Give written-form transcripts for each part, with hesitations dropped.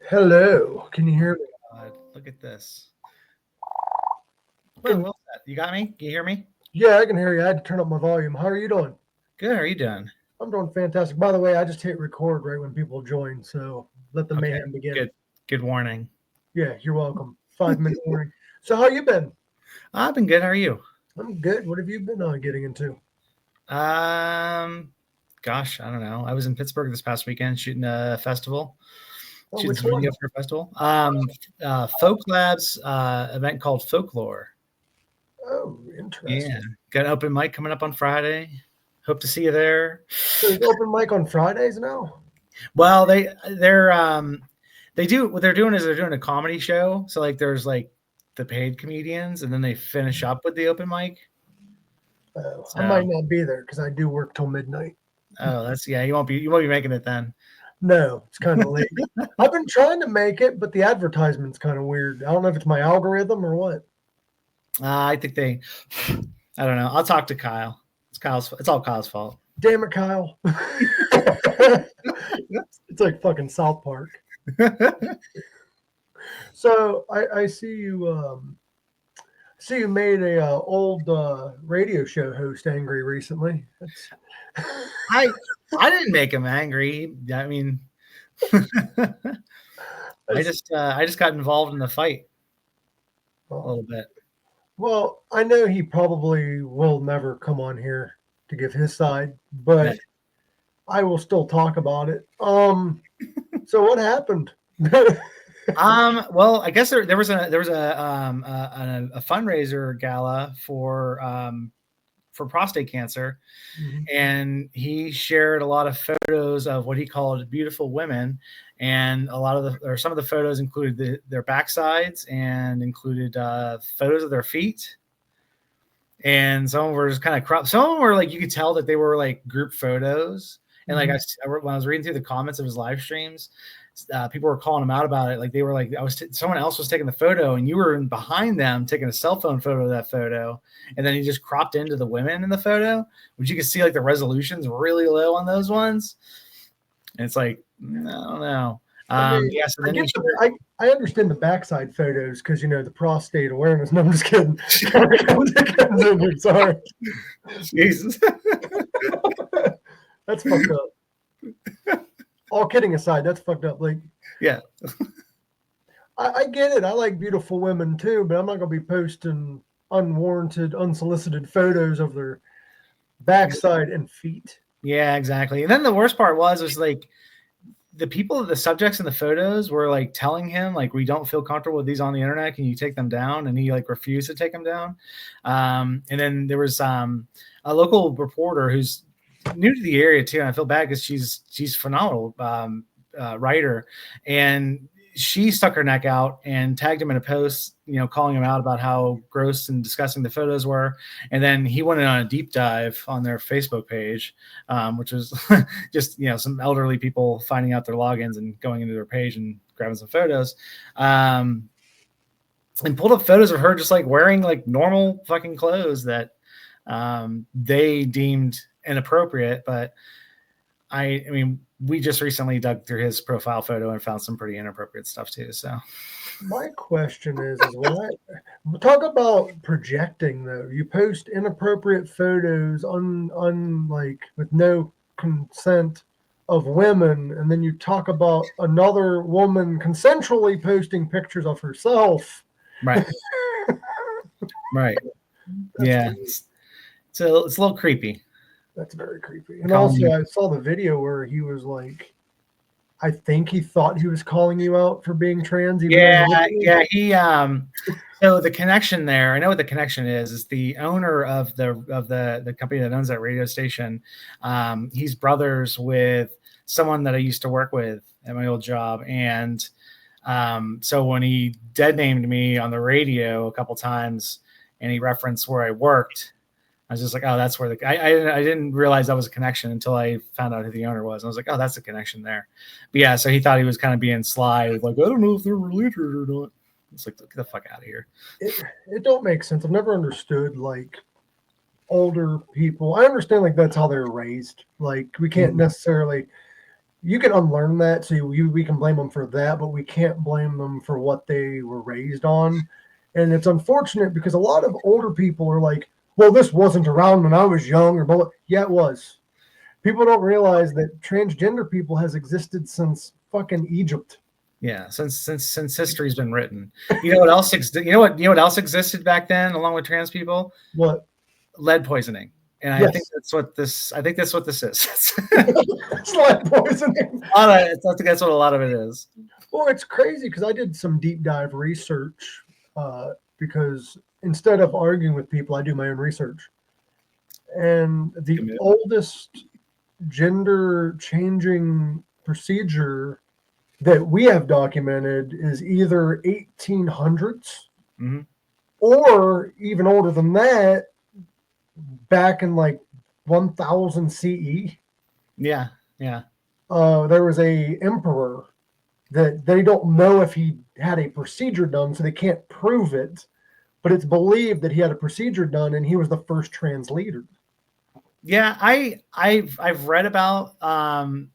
Hello, can you hear me? Look at this. Well, you got me? Can you hear me? Yeah, I can hear you. I had to turn up my volume. How are you doing? Good. How are you doing? I'm doing fantastic. By the way, I just hit record right when people join, so let the Okay. mayhem begin. Good. Good warning. Yeah, you're welcome. 5 minute warning. So, how you been? I've been good. How are you? I'm good. What have you been getting into? Um, Gosh, I don't know. I was in Pittsburgh this past weekend shooting a festival, Oh, shooting which some video one? for a festival. Folk Labs event called Folklore. Oh, Yeah, interesting. got an open mic coming up on Friday. Hope to see you there. There's open mic on Fridays now. Well, they do what they're doing is they're doing a comedy show. So like there's like the paid comedians, and then they finish up with the open mic. I might So not be there because I do work till midnight. oh, that's yeah. You won't be making it then. No, it's kind of late. I've been trying to make it, but the advertisement's kind of weird. I don't know if it's my algorithm or what. I think they. I don't know. I'll talk to Kyle. It's all Kyle's fault. Damn it, Kyle. It's like fucking South Park. So I see you made a old radio show host angry recently. That's I I didn't make him angry. I mean, that's I just got involved in the fight a well, little bit. well, I know he probably will never come on here to give his side, Yeah. but I will still talk about it. So what happened? Well, I guess there was a fundraiser gala for prostate cancer, Mhm. and he shared a lot of photos of what he called beautiful women, and some of the photos included their backsides and included photos of their feet, and some were just kind of cropped. Some of them were like you could tell that they were like group photos, and like when I was reading through the comments of his live streams, people were calling him out about it. Like they were like, someone else was taking the photo, and you were behind them taking a cell phone photo of that photo, and then he just cropped into the women in the photo, which you can see like the resolution's really low on those ones, and it's like I don't know. I mean, Yes, and I then get he the I understand the backside photos because the prostate awareness. No, I'm just kidding. Sorry, Jesus. that's fucked up. All kidding aside, that's fucked up. Like, Yeah. I get it. I like beautiful women too, but I'm not gonna be posting unwarranted, unsolicited photos of their backside and feet. Yeah, exactly. And then the worst part was like the subjects in the photos were like telling him like we don't feel comfortable with these on the internet. Can you take them down? And he like refused to take them down. And then there was a local reporter who's new to the area too, and I feel bad because she's phenomenal writer, and she stuck her neck out and tagged him in a post, calling him out about how gross and disgusting the photos were. And then he went in on a deep dive on their Facebook page, which was just, some elderly people finding out their logins and going into their page and grabbing some photos. And pulled up photos of her just like wearing like normal fucking clothes that they deemed inappropriate. But I mean, we just recently dug through his profile photo and found some pretty inappropriate stuff too. So My question is why? Talk about projecting though. You post inappropriate photos like with no consent of women, and then you talk about another woman consensually posting pictures of herself. right, right, yeah, it's a little creepy. That's very creepy. And also, I saw the video where he was like, I think he thought he was calling you out for being trans. Yeah. He so the connection there, I know what the connection is the owner of the company that owns that radio station. He's brothers with someone that I used to work with at my old job, and so when he dead named me on the radio a couple times and he referenced where I worked, I was just like, oh, that's where I didn't realize that was a connection until I found out who the owner was. I was like, oh, that's a connection there. But yeah, so he thought he was kind of being sly, like, I don't know if they're related or not. It's like, get the fuck out of here. It don't make sense. I've never understood like older people. I understand like that's how they're raised. Like we can't necessarily you can unlearn that. So we can blame them for that, but we can't blame them for what they were raised on. And it's unfortunate because a lot of older people are like, well, this wasn't around when I was young, or but yeah, it was. People don't realize that transgender people has existed since fucking Egypt. Yeah, since history's been written. You know what else? You know what else existed back then, along with trans people? What? Lead poisoning. And I think Yes. that's what this. I think that's what this is. Slide poisoning. I think that's what a lot of it is. Well, it's crazy because I did some deep dive research because instead of arguing with people, I do my own research. And the oldest gender changing procedure that we have documented is either 1800s Mm-hmm. or even older than that, back in like 1000 CE. Yeah, yeah. There was a emperor that they don't know if he had a procedure done, so they can't prove it. But it's believed that he had a procedure done, and he was the first trans leader. Yeah, I've read about them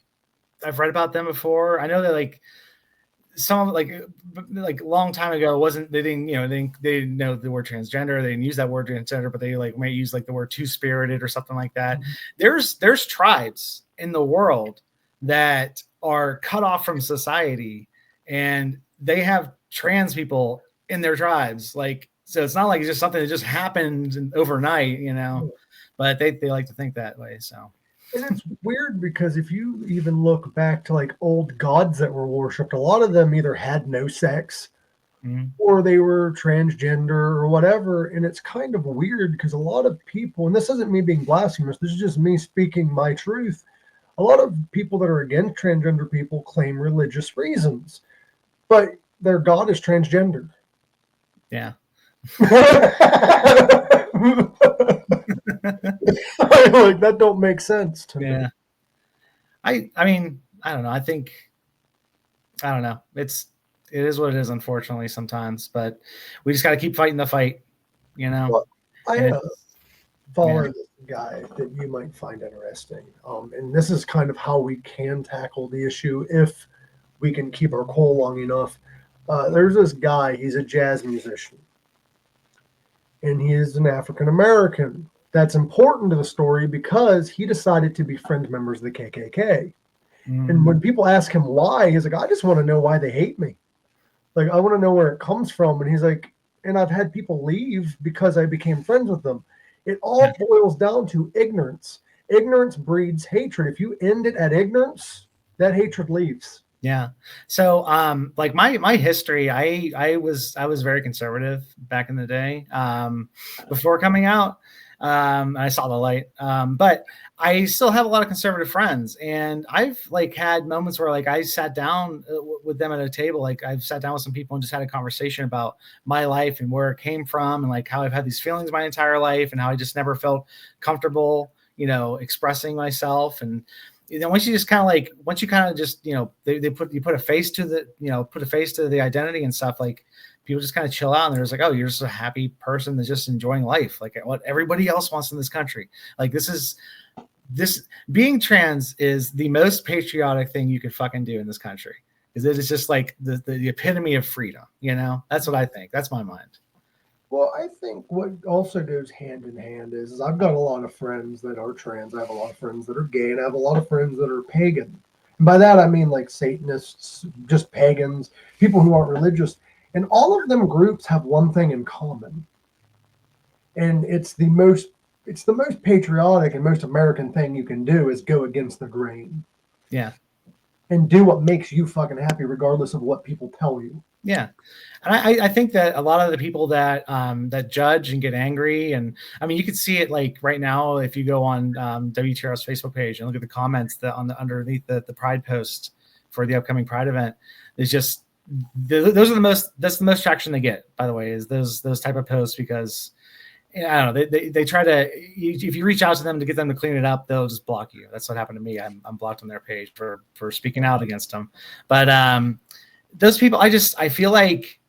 before. I know that like some like a long time ago wasn't they didn't they didn't know the word transgender, they didn't use that word transgender, but they like may use like the word two-spirited or something like that. There's tribes in the world that are cut off from society and they have trans people in their tribes, like, so it's not like it's just something that just happened overnight, but they like to think that way. So And it's weird because if you even look back to like old gods that were worshipped, a lot of them either had no sex or they were transgender or whatever. And it's kind of weird because a lot of people, and this isn't me being blasphemous, this is just me speaking my truth. A lot of people that are against transgender people claim religious reasons, but their god is transgender. yeah. Like that don't make sense to me. I mean, I don't know. I don't know. It is what it is, unfortunately, sometimes, but we just got to keep fighting the fight, Well, I follow this guy that you might find interesting. And this is kind of how we can tackle the issue if we can keep our cool long enough. There's this guy, he's a jazz musician, and he is an African American. That's important to the story because he decided to befriend members of the KKK. And when people ask him why, he's like, I just want to know why they hate me. Like, I want to know where it comes from. And he's like, and I've had people leave because I became friends with them. It all boils down to ignorance. Ignorance breeds hatred. If you end it at ignorance, that hatred leaves. Yeah. So, like my history, I was very conservative back in the day, before coming out. I saw the light, but I still have a lot of conservative friends, and I've like had moments where like I sat down with them at a table. Like I've sat down with some people and just had a conversation about my life and where it came from, and like how I've had these feelings my entire life, and how I just never felt comfortable, expressing myself. And once you just kind of like, once you kind of just, you put a face to the identity and stuff, like people just kind of chill out and they're just like, oh, you're just a happy person that's just enjoying life. Like what everybody else wants in this country. Like this being trans is the most patriotic thing you could fucking do in this country. Is it is just like the epitome of freedom. That's what I think. That's my mind. Well, I think what also goes hand in hand is I've got a lot of friends that are trans. I have a lot of friends that are gay, and I have a lot of friends that are pagan. And by that, I mean like Satanists, just pagans, people who aren't religious. And all of them groups have one thing in common. And it's the most patriotic and most American thing you can do is go against the grain. Yeah. And do what makes you fucking happy, regardless of what people tell you. Yeah. And I think that a lot of the people that that judge and get angry, and I mean, you can see it like right now, if you go on WTR's Facebook page and look at the comments that underneath the Pride post for the upcoming Pride event, is just those are that's the most traction they get, by the way, is those type of posts, because I don't know, they try to, if you reach out to them to get them to clean it up, they'll just block you. That's what happened to me. I'm blocked on their page for speaking out against them. But those people, I feel like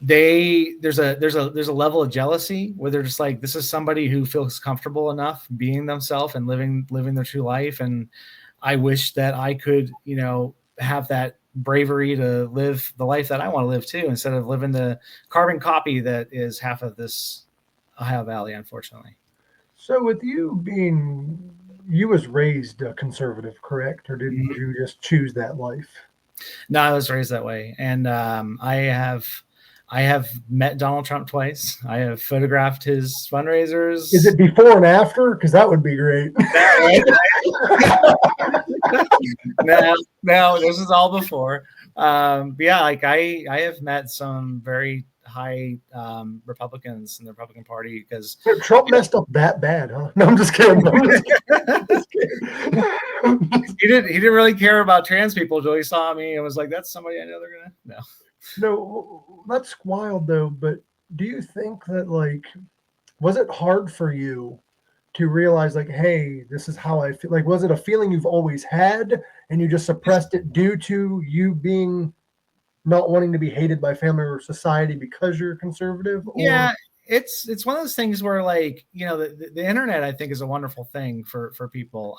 there's a level of jealousy where they're just like, this is somebody who feels comfortable enough being themselves and living their true life, and I wish that I could, have that bravery to live the life that I want to live too, instead of living the carbon copy that is half of this Ohio Valley, unfortunately. So with you was raised a conservative, correct? Or did you just choose that life? No, I was raised that way, and I have met Donald Trump twice. I have photographed his fundraisers. Is it before and after? Because that would be great. No, this is all before. But yeah, like I have met some very high Republicans in the Republican Party because Trump messed up that bad, huh? No, I'm just kidding. I'm just kidding. He didn't really care about trans people until he saw me and was like, "That's somebody I know they're gonna no." No, that's wild though. But do you think that was it hard for you to realize hey, this is how I feel? Like, was it a feeling you've always had and you just suppressed it due to you being not wanting to be hated by family or society because you're conservative? Yeah, it's one of those things where the internet, I think, is a wonderful thing for people,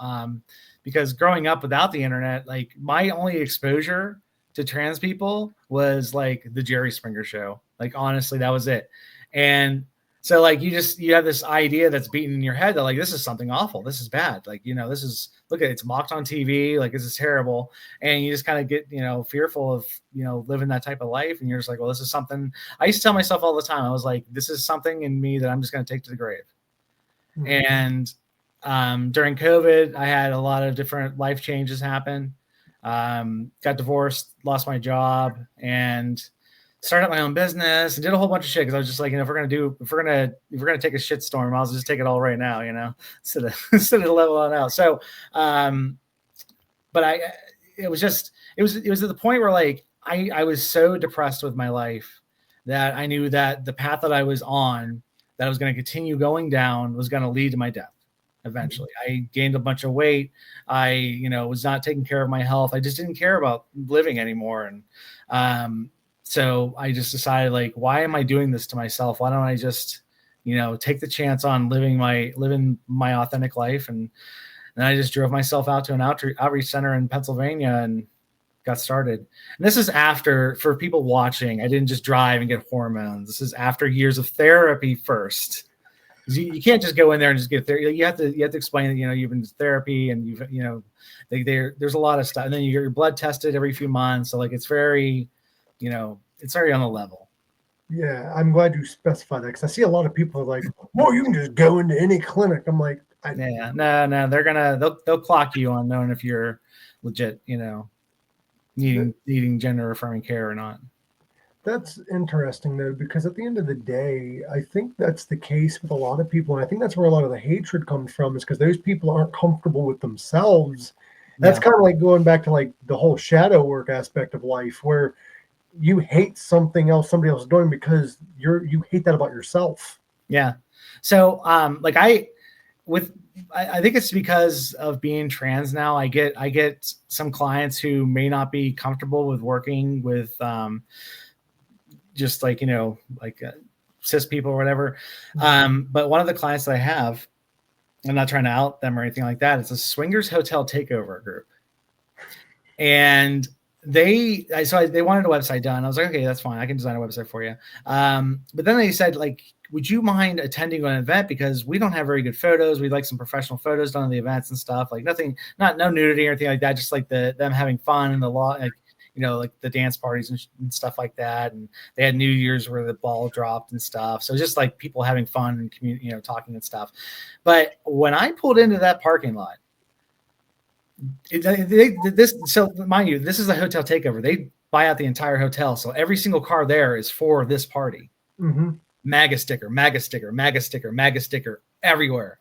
because growing up without the internet, like my only exposure to trans people was like the Jerry Springer show. Like honestly, that was it. And so you have this idea that's beaten in your head that this is something awful, this is bad, this is, look at it, it's mocked on TV, this is terrible, and you just kind of get fearful of living that type of life, and you're just like, well, this is something I used to tell myself all the time. I was like, this is something in me that I'm just going to take to the grave. And during COVID, I had a lot of different life changes happen. Got divorced, lost my job, and started my own business and did a whole bunch of shit because I was just like, if we're gonna take a shit storm, I'll just take it all right now, instead of leveling out. So, but it was at the point where I was so depressed with my life that I knew that the path that I was on, that I was going to continue going down, was going to lead to my death. Eventually, I gained a bunch of weight. I, was not taking care of my health. I just didn't care about living anymore. And, so I just decided, why am I doing this to myself? Why don't I just, take the chance on living my authentic life? And then I just drove myself out to an outreach center in Pennsylvania and got started. And this is after, for people watching, I didn't just drive and get hormones. This is after years of therapy first. You can't just go in there and just get therapy. You have to explain that, you've been to therapy and there's a lot of stuff. And then you get your blood tested every few months. So it's very, it's very on the level. Yeah, I'm glad you specified that, because I see a lot of people are like, well, you can just go into any clinic. I'm like, no, they'll clock you on knowing if you're legit, needing gender affirming care or not. That's interesting though, because at the end of the day, I think that's the case with a lot of people. And I think that's where a lot of the hatred comes from, is because those people aren't comfortable with themselves. That's kind of like going back to the whole shadow work aspect of life, where you hate something else somebody else is doing because you hate that about yourself. Yeah. So I think it's because of being trans now. I get some clients who may not be comfortable with working with just cis people or whatever. But one of the clients that I have, I'm not trying to out them or anything like that, it's a swingers hotel takeover group. And they wanted a website done. I was like, okay, that's fine, I can design a website for you. But then they said, would you mind attending an event, because we don't have very good photos. We'd like some professional photos done on the events and stuff, no nudity or anything like that, just them having fun and the dance parties and stuff like that. And they had New Year's where the ball dropped and stuff. So just people having fun and talking and stuff. But when I pulled into that parking lot, so mind you, this is a hotel takeover. They buy out the entire hotel, so every single car there is for this party. Mm-hmm. MAGA sticker, MAGA sticker, MAGA sticker, MAGA sticker everywhere.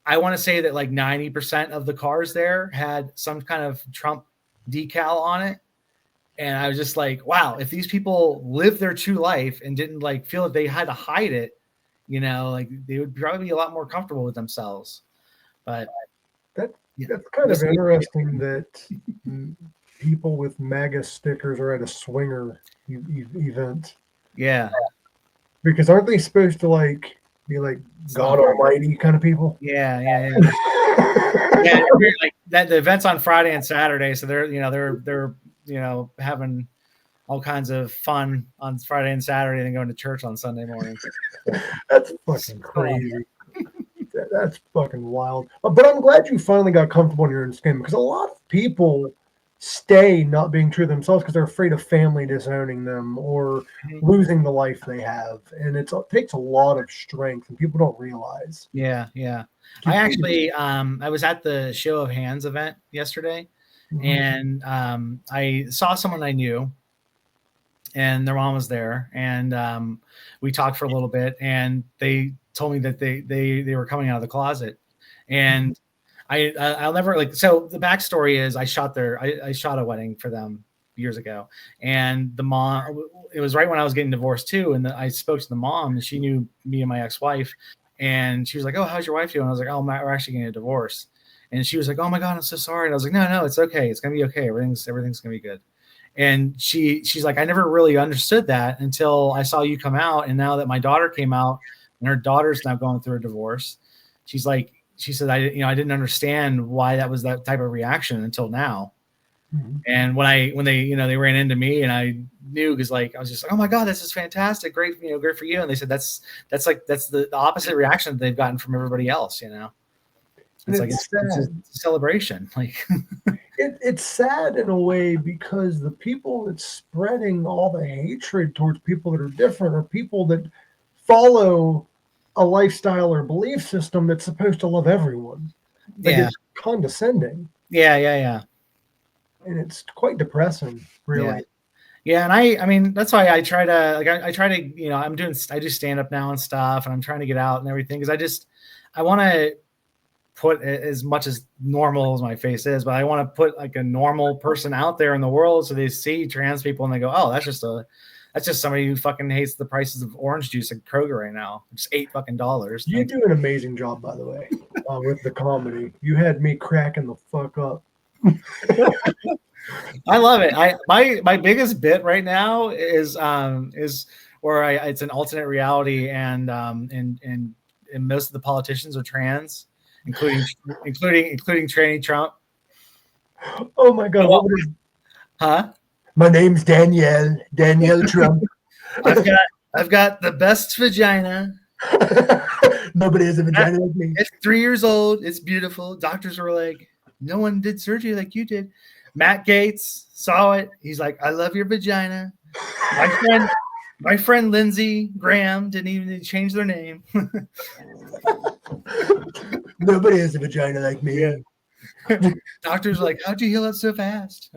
I want to say that 90% of the cars there had some kind of Trump decal on it. And I was just like, wow, if these people lived their true life and didn't feel that they had to hide it, they would probably be a lot more comfortable with themselves. But that's kind of interesting that people with MAGA stickers are at a swinger event. Yeah. Because aren't they supposed to be God Almighty kind of people? Yeah. Yeah. that the event's on Friday and Saturday, so they're having all kinds of fun on Friday and Saturday, and then going to church on Sunday morning. That's fucking crazy. That's fucking wild. But I'm glad you finally got comfortable in your own skin, because a lot of people stay not being true to themselves because they're afraid of family disowning them or losing the life they have, and it takes a lot of strength, and people don't realize. Yeah. I actually, I was at the Show of Hands event yesterday, and I saw someone I knew, and their mom was there, and we talked for a little bit, and they told me that they were coming out of the closet, and I'll never so the backstory is I shot a wedding for them years ago, and the mom, it was right when I was getting divorced too, and I spoke to the mom, and she knew me and my ex-wife, and she was like, "Oh, how's your wife doing?" I was like, "Oh, we're actually getting a divorce," and she was like, "Oh my God, I'm so sorry," and I was like, "No, it's okay, it's gonna be okay, everything's gonna be good." And she's like, "I never really understood that until I saw you come out, and now that my daughter came out, and her daughter's now going through a divorce," she said, I didn't understand why that was that type of reaction until now. And when they ran into me, and I knew, because I was just like, "Oh my God, this is fantastic, great, great for you." And they said that's the opposite reaction that they've gotten from everybody else. It's a celebration. It's sad in a way, because the people that's spreading all the hatred towards people that are different are people that follow a lifestyle or belief system that's supposed to love everyone. It's condescending. Yeah. And it's quite depressing, really. Yeah, and I mean that's why I try to I do stand up now and stuff, and I'm trying to get out and everything, because I want to put as much as normal as my face is, but I want to put a normal person out there in the world, so they see trans people and they go, "Oh, that's just somebody who fucking hates the prices of orange juice at Kroger right now. It's $8 fucking." You do an amazing job, by the way, with the comedy. You had me cracking the fuck up. I love it. My biggest bit right now is where it's an alternate reality, and most of the politicians are trans, including tranny Trump. Oh my God! What was? Huh? My name's Danielle Trump. I've got the best vagina. Nobody has a vagina like me. It's 3 years old. It's beautiful. Doctors were like, "No one did surgery like you did." Matt Gaetz saw it. He's like, "I love your vagina." My friend Lindsey Graham didn't even change their name. Nobody has a vagina like me. Yeah. Doctors are like, "How'd you heal up so fast?"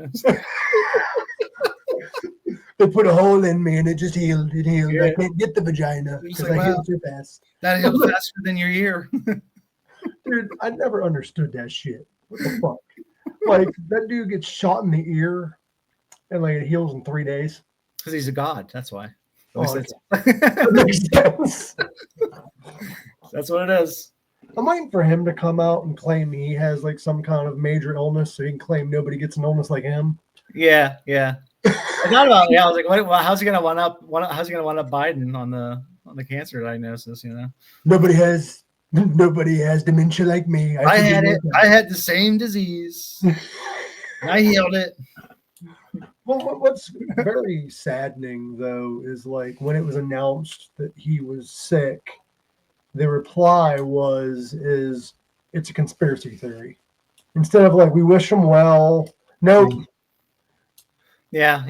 They put a hole in me and it just healed. It healed. Yeah. I can't get the vagina because I healed too fast. That healed faster than your ear. Dude, I never understood that shit. What the fuck? That dude gets shot in the ear and it heals in 3 days. Because he's a god. That's why. Okay. That makes sense. That's what it is. I'm waiting for him to come out and claim he has some kind of major illness, so he can claim nobody gets an illness like him. Yeah. I thought about I was like, how's he gonna one up Biden on the cancer diagnosis? Nobody has dementia like me. I had it. I had the same disease. I healed it. Well, what's very saddening though is when it was announced that he was sick, the reply is it's a conspiracy theory. Instead of we wish him well. Nope. Yeah.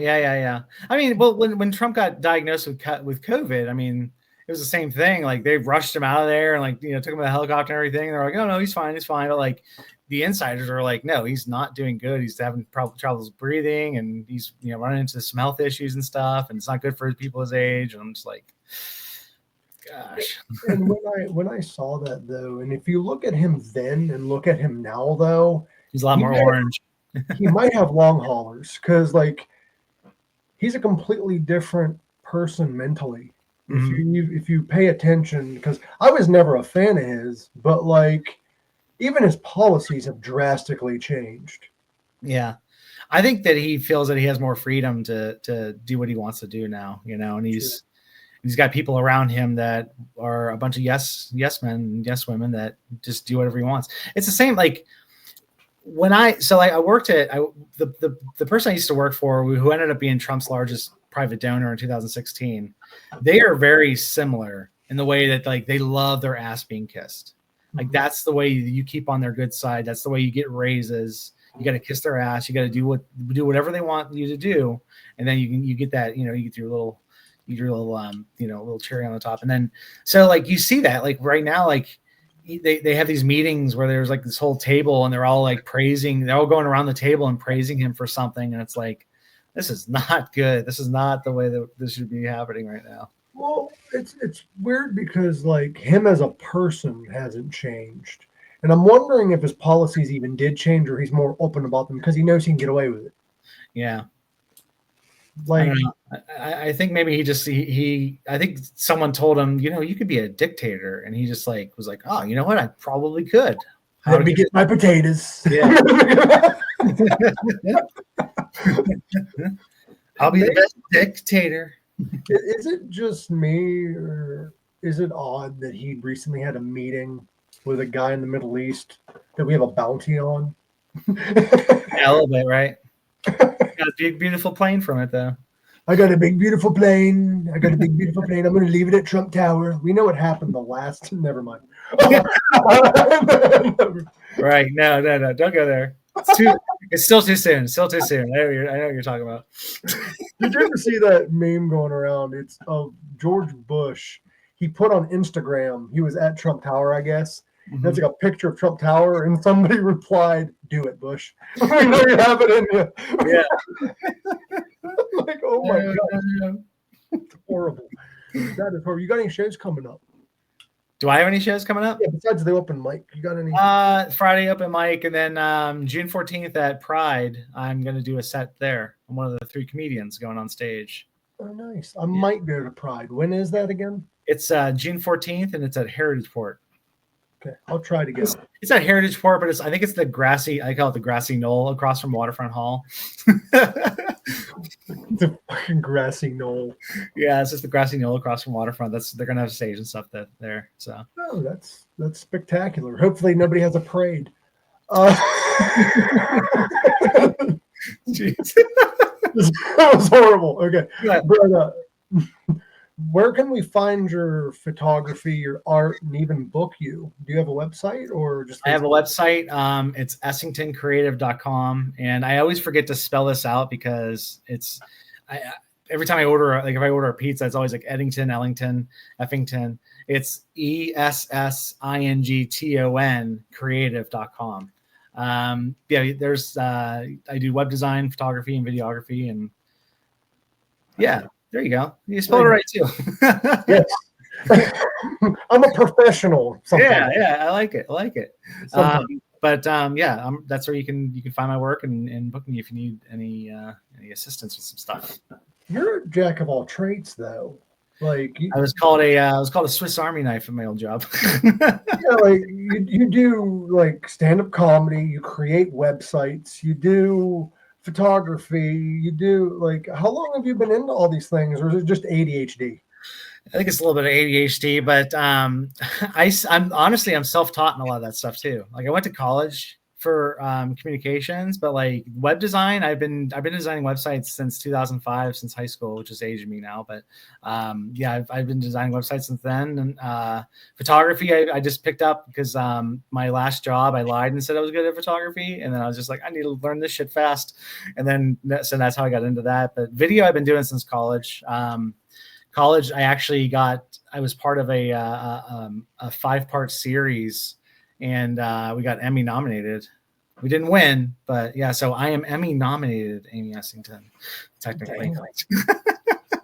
I mean, well, when Trump got diagnosed with COVID, I mean, it was the same thing. They rushed him out of there and took him to the helicopter and everything. They're like, "Oh no, he's fine. But the insiders are like, "No, he's not doing good. He's having troubles breathing, and he's running into some health issues and stuff, and it's not good for people his age." And I'm just like, gosh. And when I saw that though, and if you look at him then and look at him now though, he's a lot more orange. He might have long haulers, because he's a completely different person mentally. If you pay attention, because I was never a fan of his, but even his policies have drastically changed. Yeah, I think that he feels that he has more freedom to do what he wants to do now, and he's got people around him that are a bunch of yes men and yes women that just do whatever he wants. It's the same I worked at the person I used to work for, who ended up being Trump's largest private donor in 2016. They are very similar in the way that like they love their ass being kissed. Like that's the way you keep on their good side. That's the way you get raises. You got to kiss their ass. You got to do whatever they want you to do, and then you get that, you get your little little cherry on the top. And then so like you see that like right now, like they have these meetings where there's like this whole table and they're all like they're all going around the table and praising him for something, and it's like, this is not good. This is not the way that this should be happening right now. Well, it's weird because like him as a person hasn't changed, and I'm wondering if his policies even did change, or he's more open about them because he knows he can get away with it. Yeah, like I think maybe he I think someone told him, you could be a dictator, and he just like was like, oh, you know what, I probably could. Let me get my potatoes. Yeah. I'll be the best dictator. Is it just me, or is it odd that he recently had a meeting with a guy in the Middle East that we have a bounty on? Yeah, a little bit, right? Got a big, beautiful plane from it, though. I got a big, beautiful plane. I'm going to leave it at Trump Tower. We know what happened the last. Never mind. Right. No. Don't go there. It's still too soon. Still too soon. I know what you're talking about. Did you ever see that meme going around? It's of George Bush. He put on Instagram, he was at Trump Tower, I guess. Mm-hmm. That's like a picture of Trump Tower, and somebody replied, "Do it, Bush." I know you have it in you. Yeah. Like, oh my God. It's horrible. That is horrible. You got any shows coming up? Do I have any shows coming up? Yeah, besides the open mic, you got any? Friday open mic, and then June 14th at Pride, I'm going to do a set there. I'm one of the 3 comedians going on stage. Oh, nice. I might go to Pride. When is that again? It's June 14th, and it's at Heritageport. Okay, I'll try to get. It's at Heritageport, but I think it's I call it the grassy knoll across from Waterfront Hall. The fucking grassy knoll. Yeah, it's just the grassy knoll across from Waterfront. They're gonna have stage and stuff there. So. Oh, that's spectacular. Hopefully nobody has a parade. Jeez. That was horrible. Okay, but where can we find your photography, your art, and even book you? Do you have a website or just? I have a website. It's essingtoncreative.com, and I always forget to spell this out because every time I order, like if I order a pizza, it's always like Eddington, Ellington, Effington. It's ESSINGTON creative.com. Yeah, there's I do web design, photography, and videography, and yeah. There you go. You spelled it right too. Yes. I'm a professional. Yeah, I like it. That's where you can find my work and book me if you need any assistance with some stuff. You're a jack of all trades, though. Like I was called a Swiss Army knife at my old job. Yeah, like you do like stand-up comedy, you create websites, you do photography, you do like, how long have you been into all these things, or is it just ADHD? I think it's a little bit of ADHD, but I'm self-taught in a lot of that stuff too. Like I went to college for communications, but like web design, I've been designing websites since 2005, since high school, which is aging me now. But I've been designing websites since then. And photography, I just picked up because my last job, I lied and said I was good at photography, and then I was just like, I need to learn this shit fast. And then so that's how I got into that. But video, I've been doing since college. I was part of a 5-part series. And we got Emmy nominated. We didn't win, but yeah. So I am Emmy nominated, Amy Essington, technically.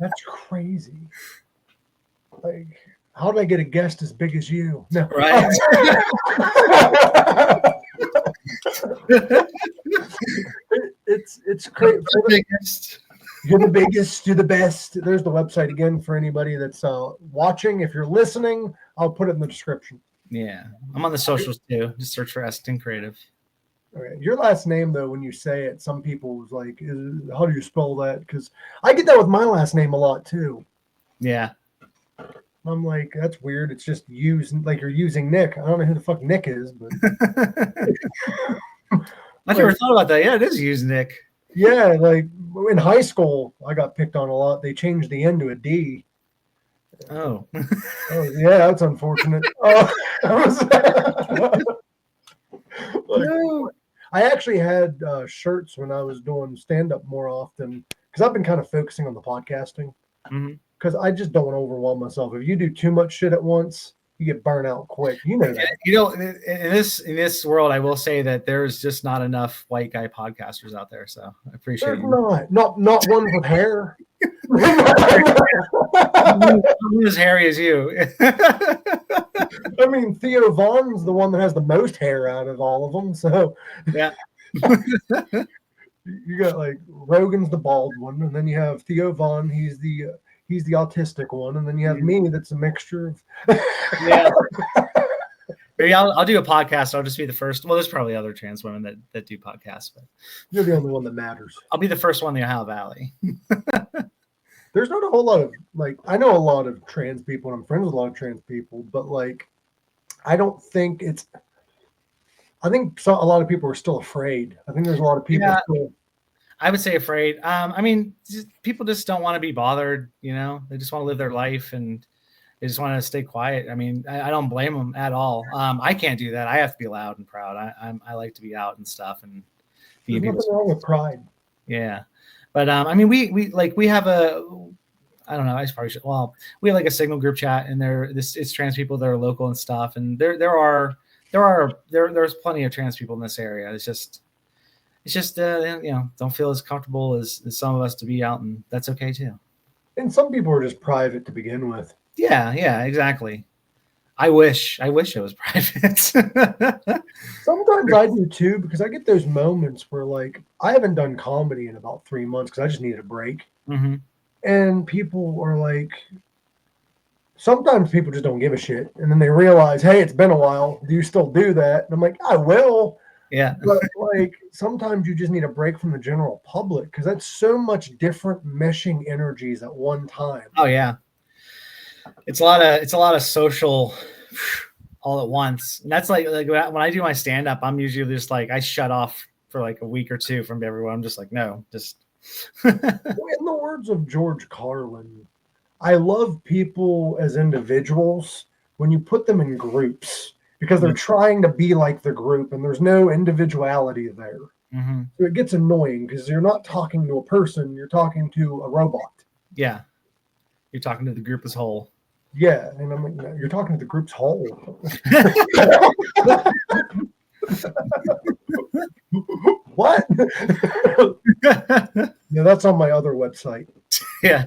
That's crazy. Like, how did I get a guest as big as you? No, right. It's great. You're the biggest. You're the best. There's the website again for anybody that's watching. If you're listening, I'll put it in the description. Yeah, I'm on the socials too. Just search for Essington Creative. Okay. Your last name, though, when you say it, some people was like, how do you spell that? Because I get that with my last name a lot too. Yeah. I'm like, that's weird. It's just like you're using Nick. I don't know who the fuck Nick is, but I've never thought about that. Yeah, it is Usenick. Yeah, like in high school, I got picked on a lot. They changed the N to a D. Oh. Oh yeah, that's unfortunate. Like, No. I actually had shirts when I was doing stand up more often because I've been kind of focusing on the podcasting because I just don't want to overwhelm myself. If you do too much shit at once, you get burnt out quick. You know that. You know, in this world, I will say that there's just not enough white guy podcasters out there. So I appreciate There's you. not one with hair. I'm as hairy as you. I mean, Theo Vaughn's the one that has the most hair out of all of them. So Yeah. you got like Rogan's the bald one, and then you have Theo Vaughn. He's the autistic one, and then you have me. That's a mixture of. Yeah. Maybe I'll do a podcast. I'll just be the first. Well, there's probably other trans women that do podcasts, but You're the only one that matters. I'll be the first one in the Ohio Valley. There's not a whole lot of like I know a lot of trans people, and I'm friends with a lot of trans people, but like I don't think it's. I think a lot of people are still afraid. I think there's a lot of people still. I would say afraid. I mean, people just don't want to be bothered. You know, they just want to live their life and they just want to stay quiet. I mean, I don't blame them at all. I can't do that. I have to be loud and proud. I like to be out and stuff and be. There's nothing wrong with pride. Yeah, but I mean, we have a. I don't know. I probably should. Well, we have like a Signal group chat, and it's trans people that are local and stuff, and there's plenty of trans people in this area. It's just don't feel as comfortable as some of us to be out, and that's okay too. And some people are just private to begin with. Yeah, exactly. I wish it was private. Sometimes I do too, because I get those moments where like I haven't done comedy in about 3 months because I just needed a break. And people are like, sometimes people just don't give a shit, and then they realize, hey, it's been a while. Do you still do that? And I'm like, I will. Yeah. But like sometimes you just need a break from the general public because that's so much different meshing energies at one time. Oh yeah. It's a lot of social all at once. And that's like when I do my stand up, I'm usually just like I shut off for like a week or two from everyone. I'm just like, no, just in the words of George Carlin, I love people as individuals when you put them in groups because they're trying to be like the group and there's no individuality there. So it gets annoying because you're not talking to a person, you're talking to a robot. Yeah. You're talking to the group as whole. Yeah. And I'm like, no, you're talking to the group's whole. What? Yeah, that's on my other website. Yeah.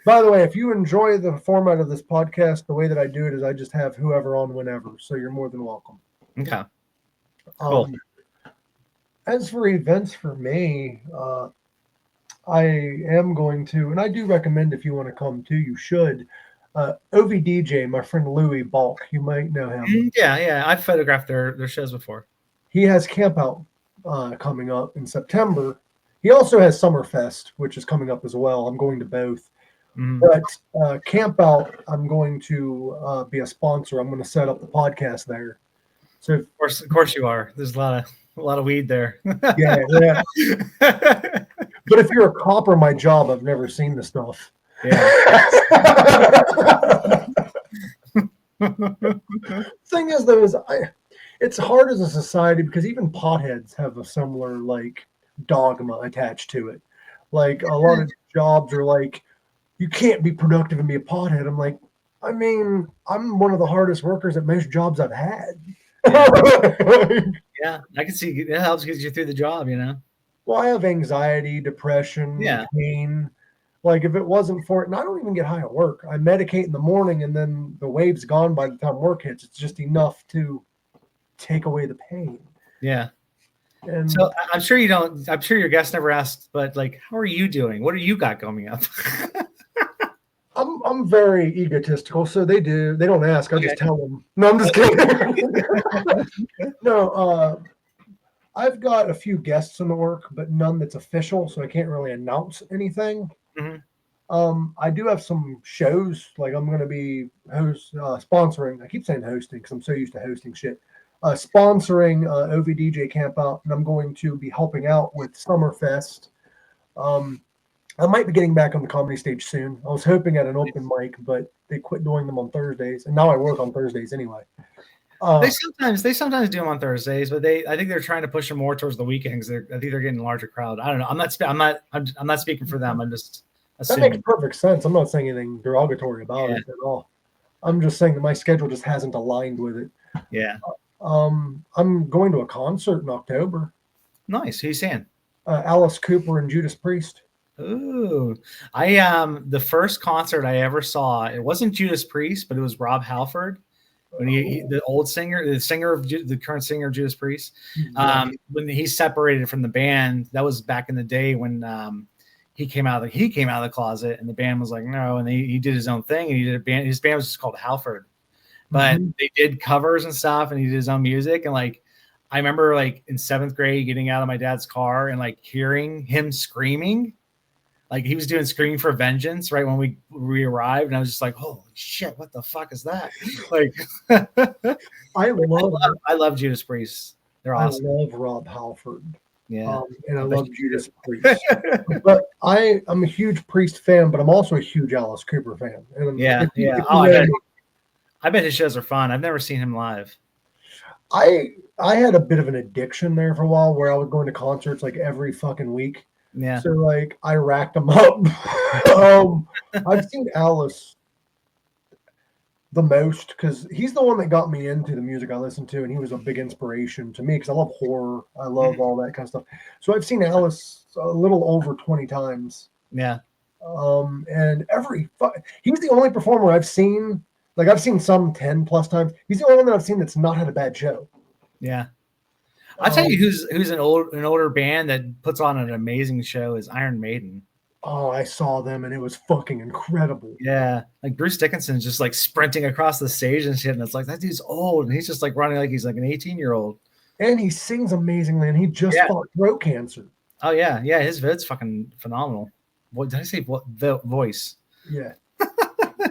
By the way, if you enjoy the format of this podcast, the way that I do it is I just have whoever on whenever. So you're more than welcome. Okay. Cool. As for events for me, I am going to, and I do recommend if you want to come too, you should. OVDJ, my friend Louis Balk, you might know him. Yeah. I've photographed their shows before. He has Camp Out coming up in September. He also has Summerfest, which is coming up as well. I'm going to both. But Camp Out, I'm going to be a sponsor. I'm going to set up the podcast there. So of course you are. There's a lot of weed there. Yeah. But if you're a cop or my job, I've never seen the stuff. Yeah. Thing is, though, it's hard as a society because even potheads have a similar like dogma attached to it. Like a lot of jobs are like, you can't be productive and be a pothead. I'm like, I mean, I'm one of the hardest workers at most jobs I've had. Yeah, I can see it helps get you through the job, you know. Well, I have anxiety, depression, pain. Like if it wasn't for it, and I don't even get high at work. I medicate in the morning, and then the wave's gone by the time work hits. It's just enough to take away the pain. Yeah. And so I'm sure you don't. I'm sure your guest never asked, but like, how are you doing? What do you got coming up? I'm very egotistical, so they don't ask. I just tell them. No, I'm just kidding. No, I've got a few guests in the work, but none that's official, so I can't really announce anything. I do have some shows, like I'm going to be sponsoring. I keep saying hosting because I'm so used to hosting shit. sponsoring OVDJ Camp Out, and I'm going to be helping out with Summerfest. I might be getting back on the comedy stage soon. I was hoping at an open mic, but they quit doing them on Thursdays, and now I work on Thursdays anyway. They sometimes do them on Thursdays, but I think they're trying to push them more towards the weekends. I think they're getting a larger crowd. I don't know. I'm not speaking for them. I'm just assuming. That makes perfect sense. I'm not saying anything derogatory about it at all. I'm just saying that my schedule just hasn't aligned with it. Yeah. I'm going to a concert in October. Nice. Who you seeing? Alice Cooper and Judas Priest. Ooh, the first concert I ever saw, it wasn't Judas Priest, but it was Rob Halford. When the old singer, the current singer of Judas Priest, when he separated from the band, that was back in the day when he came out of the closet, and the band was like, no, and he did his own thing, and he did a band. His band was just called Halford, but they did covers and stuff, and he did his own music. And like, I remember like in 7th grade getting out of my dad's car and like hearing him screaming. Like he was doing Screaming for Vengeance right when we arrived, and I was just like, "Holy shit, what the fuck is that?" Like, I love Judas Priest. They're awesome. I love Rob Halford. Yeah, and I love Judas Priest. But I'm a huge Priest fan, but I'm also a huge Alice Cooper fan. And yeah. I bet his shows are fun. I've never seen him live. I had a bit of an addiction there for a while, where I was going to concerts like every fucking week. Yeah. So like I racked them up. I've seen Alice the most because he's the one that got me into the music I listen to, and he was a big inspiration to me because I love horror. I love all that kind of stuff. So I've seen Alice a little over 20 times. Yeah. And he's the only performer I've seen. Like I've seen some 10 plus times. He's the only one that I've seen that's not had a bad show. Yeah. I'll tell you who's an older band that puts on an amazing show is Iron Maiden. Oh, I saw them and it was fucking incredible. Yeah, like Bruce Dickinson's just like sprinting across the stage and shit, and it's like that dude's old and he's just like running like he's like an 18-year-old. And he sings amazingly, and he just fought throat cancer. Oh yeah, his vote's fucking phenomenal. What did I say? What the voice? Yeah.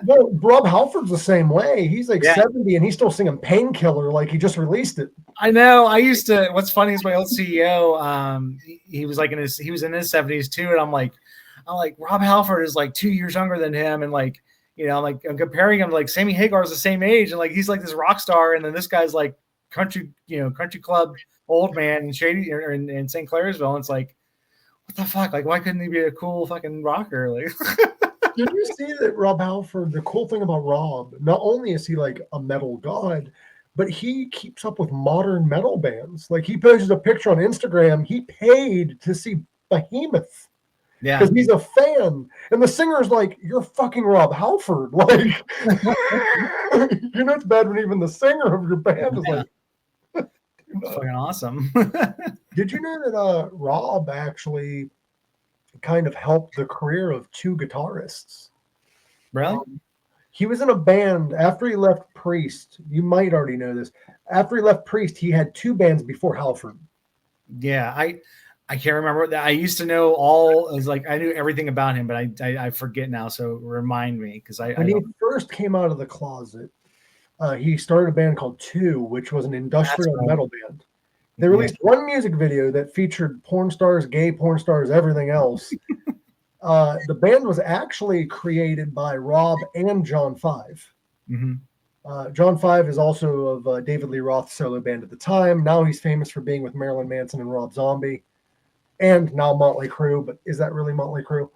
Well, Rob Halford's the same way. He's like 70 and he's still singing Painkiller like he just released it. I know. I used to. What's funny is my old CEO. He was like he was in his 70s too, and I'm like Rob Halford is like 2 years younger than him, and like I'm comparing him to like Sammy Hagar's the same age, and like he's like this rock star, and then this guy's like country club old man in Shady or in St. Clairsville, and it's like, what the fuck? Like, why couldn't he be a cool fucking rocker? Like. Did you see that Rob Halford, the cool thing about Rob, not only is he like a metal god, but he keeps up with modern metal bands. Like he posted a picture on Instagram. He paid to see Behemoth. Yeah. Because he's a fan. And the singer's like, you're fucking Rob Halford. Like, it's bad when even the singer of your band is like, fucking awesome. Did you know that Rob actually kind of helped the career of 2 guitarists? Really? He was in a band after he left Priest. You might already know this. After he left Priest, he had 2 bands before Halford. Yeah, I can't remember that. I used to know I knew everything about him, but I forget now. So remind me, because when he first came out of the closet, he started a band called 2, which was an industrial metal band. They released one music video that featured porn stars, gay porn stars, everything else. The band was actually created by Rob and John Five. Mm-hmm. John Five is also of David Lee Roth's solo band at the time. Now he's famous for being with Marilyn Manson and Rob Zombie. And now Motley Crue, but is that really Motley Crue?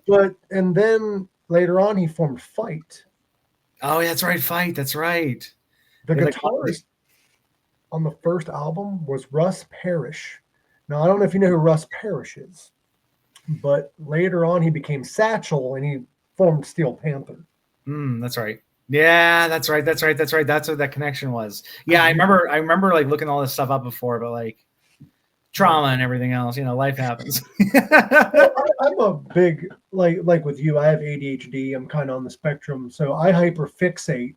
But and then later on he formed Fight. Oh, yeah, that's right, Fight. That's right. The guitarist on the first album was Russ Parrish. Now I don't know if you know who Russ Parrish is, but later on he became Satchel and he formed Steel Panther. That's right. Yeah, that's right. That's what that connection was. Yeah, I remember like looking all this stuff up before, but like trauma and everything else, life happens. I'm a big like with you. I have ADHD. I'm kind of on the spectrum, so I hyperfixate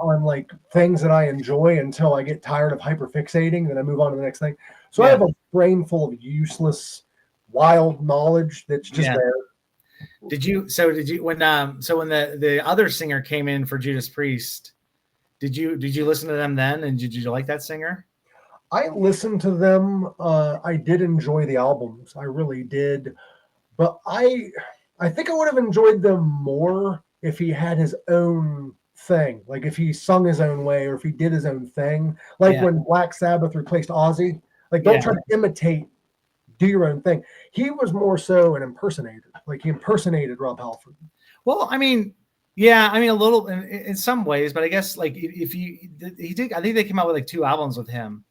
on like things that I enjoy until I get tired of hyperfixating. Then I move on to the next thing. So I have a brain full of useless, wild knowledge that's just there. When the other singer came in for Judas Priest, Did you listen to them then, and did you like that singer? I listened to them. I did enjoy the albums. I really did. But I think I would have enjoyed them more if he had his own thing. Like if he sung his own way or if he did his own thing. Like Yeah. when Black Sabbath replaced Ozzy. Like don't Yeah. try to imitate, do your own thing. He was more so an impersonator. Like he impersonated Rob Halford. Well, I mean, yeah, I mean a little in some ways, but I guess like if you he did, I think they came out with like 2 albums with him,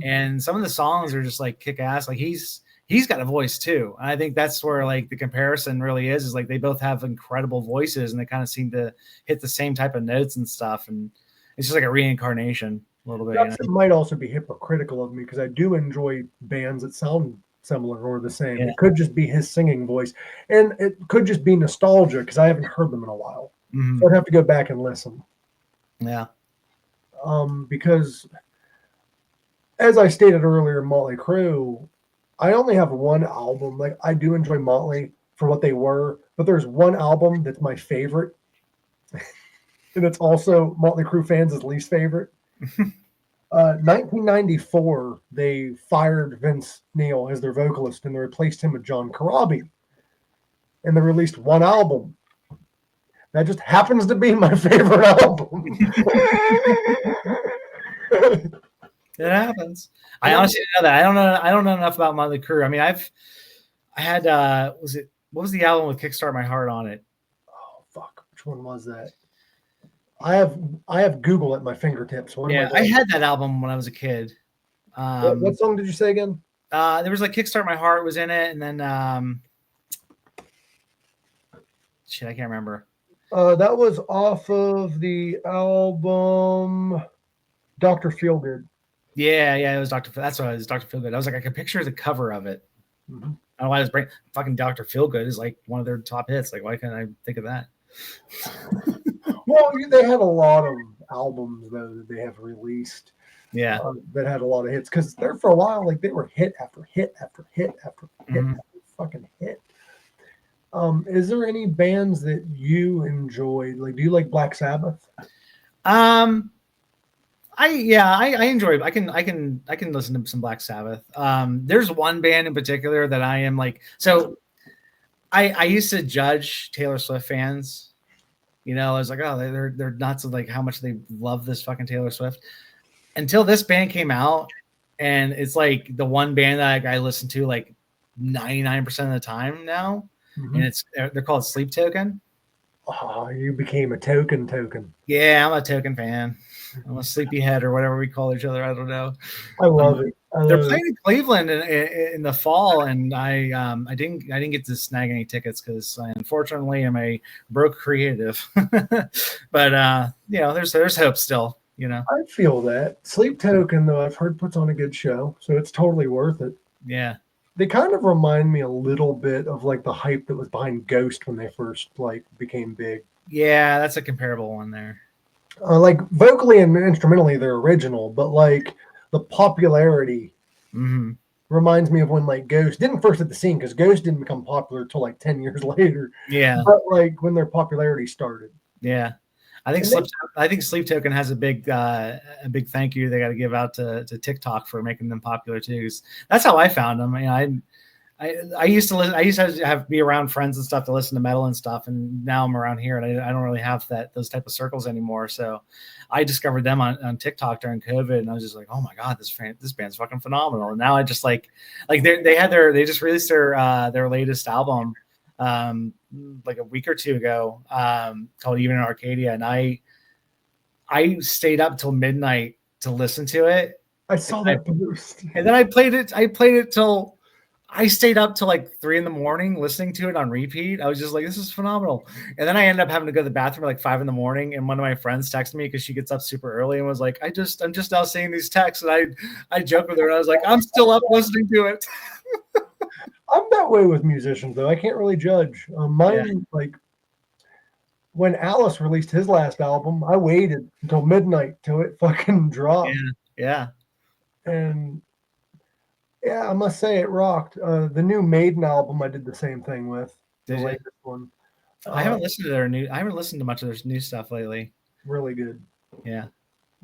and some of the songs are just like kick ass. Like he's got a voice too. And I think that's where like the comparison really is like they both have incredible voices and they kind of seem to hit the same type of notes and stuff. And it's just like a reincarnation a little bit. It might also be hypocritical of me because I do enjoy bands that sound similar or the same. Yeah. It could just be his singing voice, and it could just be nostalgia because I haven't heard them in a while. So I'd have to go back and listen. Yeah. Because as I stated earlier, Motley Crue, I only have one album. Like I do enjoy Motley for what they were, but there's one album that's my favorite, and it's also Motley Crue fans' least favorite. 1994, they fired Vince Neil as their vocalist, and they replaced him with John Corabi. And they released one album. That just happens to be my favorite album. It happens. I honestly didn't know that. I don't know enough about Motley Crue. I mean, I had what was the album with Kickstart My Heart on it? Oh fuck, which one was that? I have Google at my fingertips. Yeah, I had that album when I was a kid. What song did you say again? There was like Kickstart My Heart was in it, and then shit, I can't remember. That was off of the album Dr. Feelgood. Yeah, it was Dr. That's what it was, Dr. Feelgood. I was like, I could picture the cover of it. I don't know why I was fucking Dr. Feelgood is like one of their top hits. Like, why can't I think of that? Well, they had a lot of albums though that they have released. Yeah, that had a lot of hits because there for a while, like they were hit after hit after hit after hit after fucking hit. Is there any bands that you enjoyed? Like, do you like Black Sabbath? I enjoy. I can listen to some Black Sabbath. There's one band in particular that I am like. So, I used to judge Taylor Swift fans. You know, I was like, oh, they're nuts of like how much they love this fucking Taylor Swift. Until this band came out, and it's like the one band that I listen to like 99% of the time now, and they're called Sleep Token. Oh, you became a token. Yeah, I'm a Token fan. I'm a sleepyhead or whatever we call each other. I don't know. I love it. They're playing in Cleveland in the fall, and I didn't get to snag any tickets because I unfortunately am a broke creative. But you know, there's hope still. You know, I feel that Sleep Token though I've heard puts on a good show, so it's totally worth it. Yeah, they kind of remind me a little bit of like the hype that was behind Ghost when they first like became big. Yeah, that's a comparable one there. Like vocally and instrumentally, they're original, but like the popularity reminds me of when like Ghost didn't first hit the scene because Ghost didn't become popular until like 10 years later. Yeah, but like when their popularity started. Yeah, I think Sleep Token has a big thank you they got to give out to TikTok for making them popular too. That's how I found them. You know, I used to listen. I used to be around friends and stuff to listen to metal and stuff, and now I'm around here and I don't really have those type of circles anymore. So I discovered them on TikTok during COVID, and I was just like, oh my god, this band's fucking phenomenal. And now I just like they just released their latest album like a week or two ago called Even in Arcadia, and I stayed up till midnight to listen to it. I saw that post. And then I played it till I stayed up till like 3 a.m. listening to it on repeat. I was just like, this is phenomenal. And then I ended up having to go to the bathroom at like 5 a.m. and one of my friends texted me because she gets up super early and was like, I'm just now seeing these texts. And I joked with her and I was like, I'm still up listening to it. I'm that way with musicians though. I can't really judge. Like when Alice released his last album, I waited until midnight till it fucking dropped. Yeah. And yeah, I must say it rocked. The new Maiden album, I did the same thing with. Did the you? latest one. I haven't listened to much of their new stuff lately. Really good. Yeah.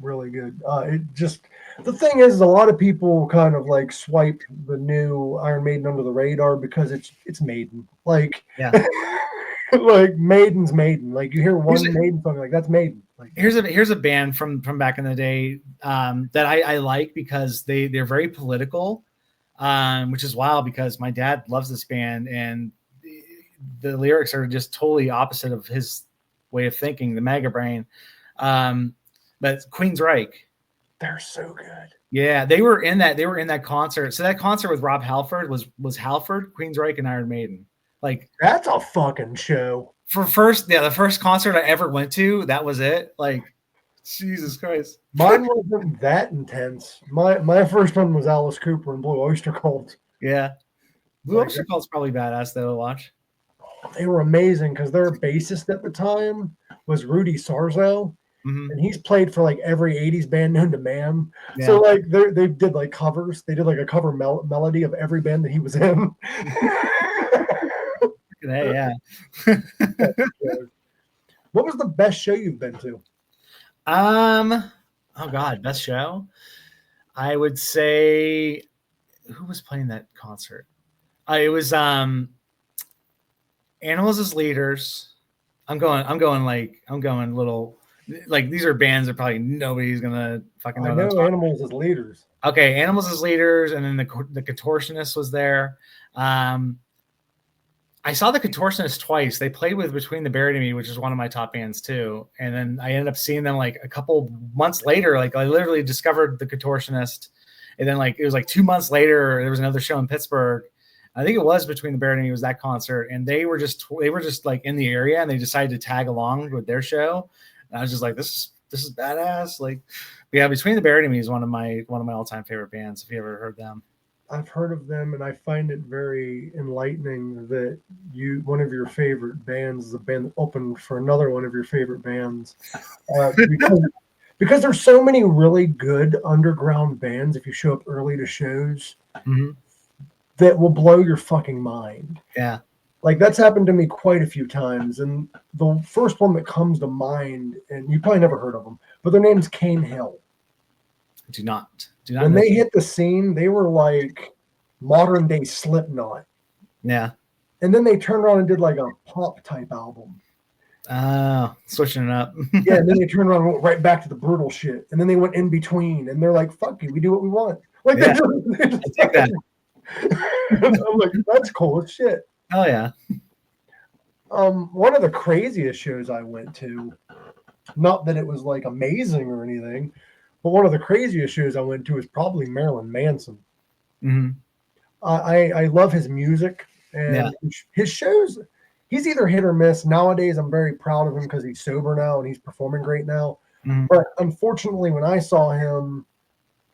really good. It just the thing is, a lot of people kind of like swipe the new Iron Maiden under the radar because it's Maiden. Like, Yeah. like Maiden's Maiden. Like you hear one Here's a- Maiden song, like that's Maiden. Like Here's a band from back in the day that I like because they're very political, which is wild because my dad loves this band and the lyrics are just totally opposite of his way of thinking, the MAGA brain. But Queensryche. they're so good. Yeah, they were in that concert. So that concert with Rob Halford was Halford, Queensryche, and Iron Maiden. Like That's a fucking show. the first concert I ever went to, that was it. Like, Jesus Christ. Mine wasn't that intense. My first one was Alice Cooper and Blue Oyster Cult. Yeah. Blue Oyster Cult's probably badass though to watch. They were amazing because their bassist at the time was Rudy Sarzo. Mm-hmm. And he's played for like every 80s band known to man. Yeah. So like they did like covers. They did like a cover melody of every band that he was in. Yeah. What was the best show you've been to? Oh God, best show. I would say, who was playing that concert? It was Animals as Leaders. I'm going little, like these are bands that probably nobody's gonna fucking know. I know Animals as Leaders. Okay, Animals as Leaders, and then the Contortionist was there. I saw the Contortionist twice. They played with Between the Buried and Me, which is one of my top bands too. And then I ended up seeing them like a couple months later. Like I literally discovered the Contortionist, and then like it was like 2 months later, there was another show in Pittsburgh. I think it was Between the Buried and Me was that concert, and they were just like in the area, and they decided to tag along with their show. And I was just like, this is badass. Like, yeah, Between the Buried and Me is one of my all-time favorite bands. If you ever heard them. I've heard of them, and I find it very enlightening that one of your favorite bands is a band that opened for another one of your favorite bands. Because there's so many really good underground bands, if you show up early to shows, that will blow your fucking mind. Yeah. Like that's happened to me quite a few times. And the first one that comes to mind, and you probably never heard of them, but their name's Cane Hill. Do not. When they hit the scene, they were like modern day Slipknot. Yeah. And then they turned around and did like a pop type album. Switching it up. Yeah, and then they turned around and went right back to the brutal shit. And then they went in between, and they're like, "Fuck you, we do what we want." Like yeah. they just take that. I'm like, that's cool as shit. Oh yeah. One of the craziest shows I went to, not that it was like amazing or anything, but one of the craziest shows I went to is probably Marilyn Manson. Mm-hmm. I love his music and his shows. He's either hit or miss. Nowadays, I'm very proud of him because he's sober now and he's performing great now. Mm-hmm. But unfortunately, when I saw him,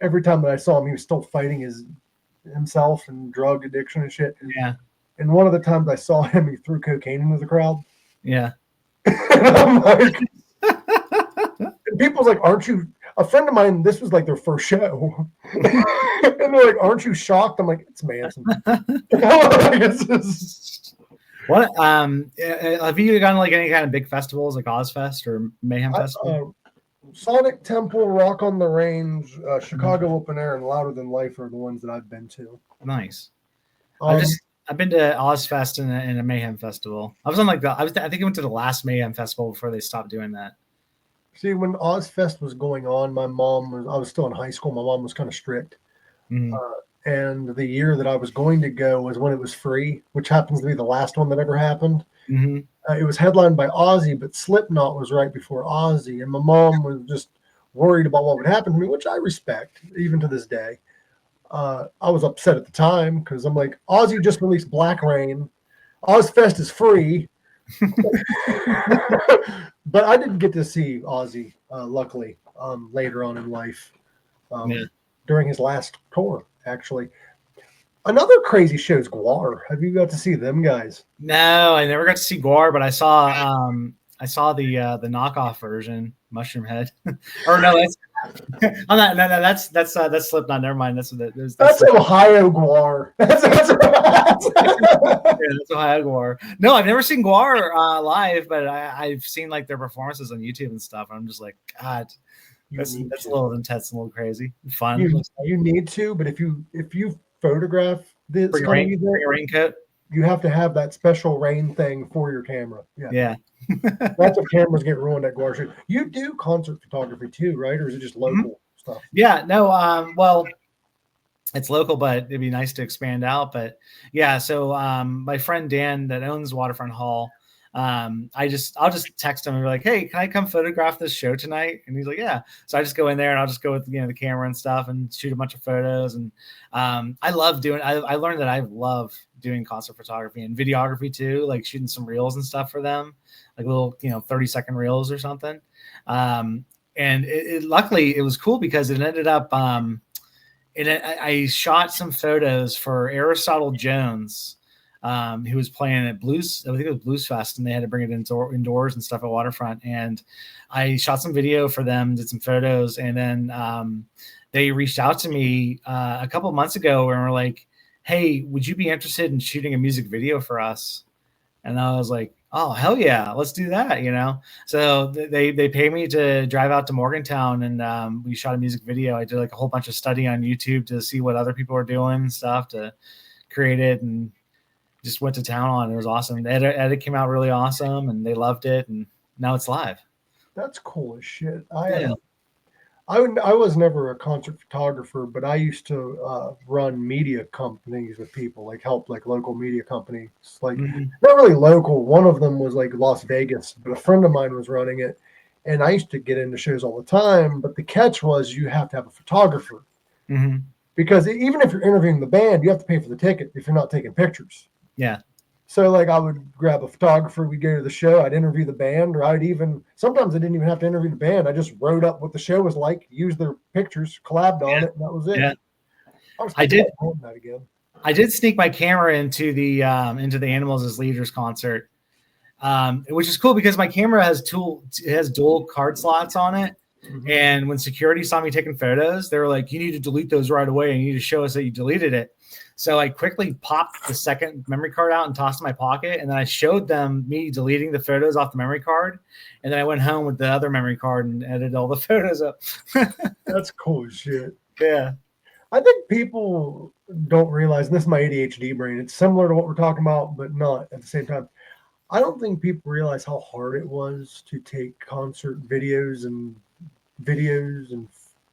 every time that I saw him, he was still fighting himself and drug addiction and shit. Yeah. And one of the times I saw him, he threw cocaine into the crowd. Yeah. And I'm like, and people's like, "Aren't you?" A friend of mine, this was like their first show. And they're like, "Aren't you shocked?" I'm like, "It's Manson." What have you gone to like any kind of big festivals like Ozfest or Mayhem Festival? Sonic Temple, Rock on the Range, Chicago Open Air, and Louder Than Life are the ones that I've been to. Nice. I've been to Ozfest and a Mayhem Festival. I was on like I think I went to the last Mayhem Festival before they stopped doing that. See, when Ozfest was going on, I was still in high school. My mom was kind of strict. Mm-hmm. And the year that I was going to go was when it was free, which happens to be the last one that ever happened. Mm-hmm. It was headlined by Ozzy, but Slipknot was right before Ozzy. And my mom was just worried about what would happen to me, which I respect, even to this day. I was upset at the time because I'm like, Ozzy just released Black Rain. Ozfest is free. But I didn't get to see Ozzy, luckily, later on in life, during his last tour, actually. Another crazy show is Gwar. Have you got to see them guys? No, I never got to see Gwar, but I saw the knockoff version, Mushroom Head. Or no, that's that's Slipknot. Never mind. That's Ohio Gwar. That's Ohio Gwar. No, I've never seen Gwar live, but I've seen like their performances on YouTube and stuff. I'm just like, God, That's need a to. little intense, a little crazy, fun. You need to, but if you photograph this kind of music, Bring a raincoat. you have to have that special rain thing for your camera. Yeah. Lots of cameras get ruined at Guar Shoot. You do concert photography too, right? Or is it just local stuff? Yeah, no, well, it's local, but it'd be nice to expand out. But yeah, so my friend Dan that owns Waterfront Hall, I'll just text him and be like, hey, can I come photograph this show tonight? And he's like, yeah. So I just go in there and I'll just go with the camera and stuff and shoot a bunch of photos. And I learned that I love doing concert photography and videography too, like shooting some reels and stuff for them, like little 30-second reels or something. And luckily it was cool because it ended up I shot some photos for Aristotle Jones, who was playing at Blues. I think it was Blues Fest, and they had to bring it indoors and stuff at Waterfront. And I shot some video for them, did some photos, and then they reached out to me a couple of months ago and were like, "Hey, would you be interested in shooting a music video for us?" And I was like, oh, hell yeah, let's do that, So they pay me to drive out to Morgantown, and we shot a music video. I did like a whole bunch of study on YouTube to see what other people are doing and stuff to create it, and just went to town on it. It was awesome. The edit came out really awesome, and they loved it, and now it's live. That's cool as shit. Yeah. I was never a concert photographer, but I used to run media companies with people, like help like local media companies, like not really local. One of them was like Las Vegas, but a friend of mine was running it, and I used to get into shows all the time. But the catch was you have to have a photographer because even if you're interviewing the band, you have to pay for the ticket if you're not taking pictures. Yeah. So like I would grab a photographer, we'd go to the show, I'd interview the band, or sometimes I didn't even have to interview the band. I just wrote up what the show was like, used their pictures, collabed on it, and that was it. Yeah. I did that again. I did sneak my camera into the Animals as Leaders concert, which is cool because my camera has dual card slots on it. And when security saw me taking photos, they were like, you need to delete those right away. And you need to show us that you deleted it. So I quickly popped the second memory card out and tossed it in my pocket. And then I showed them me deleting the photos off the memory card. And then I went home with the other memory card and edited all the photos up. That's cool as shit. Yeah. I think people don't realize, and this is my ADHD brain, it's similar to what we're talking about, but not at the same time. I don't think people realize how hard it was to take concert videos and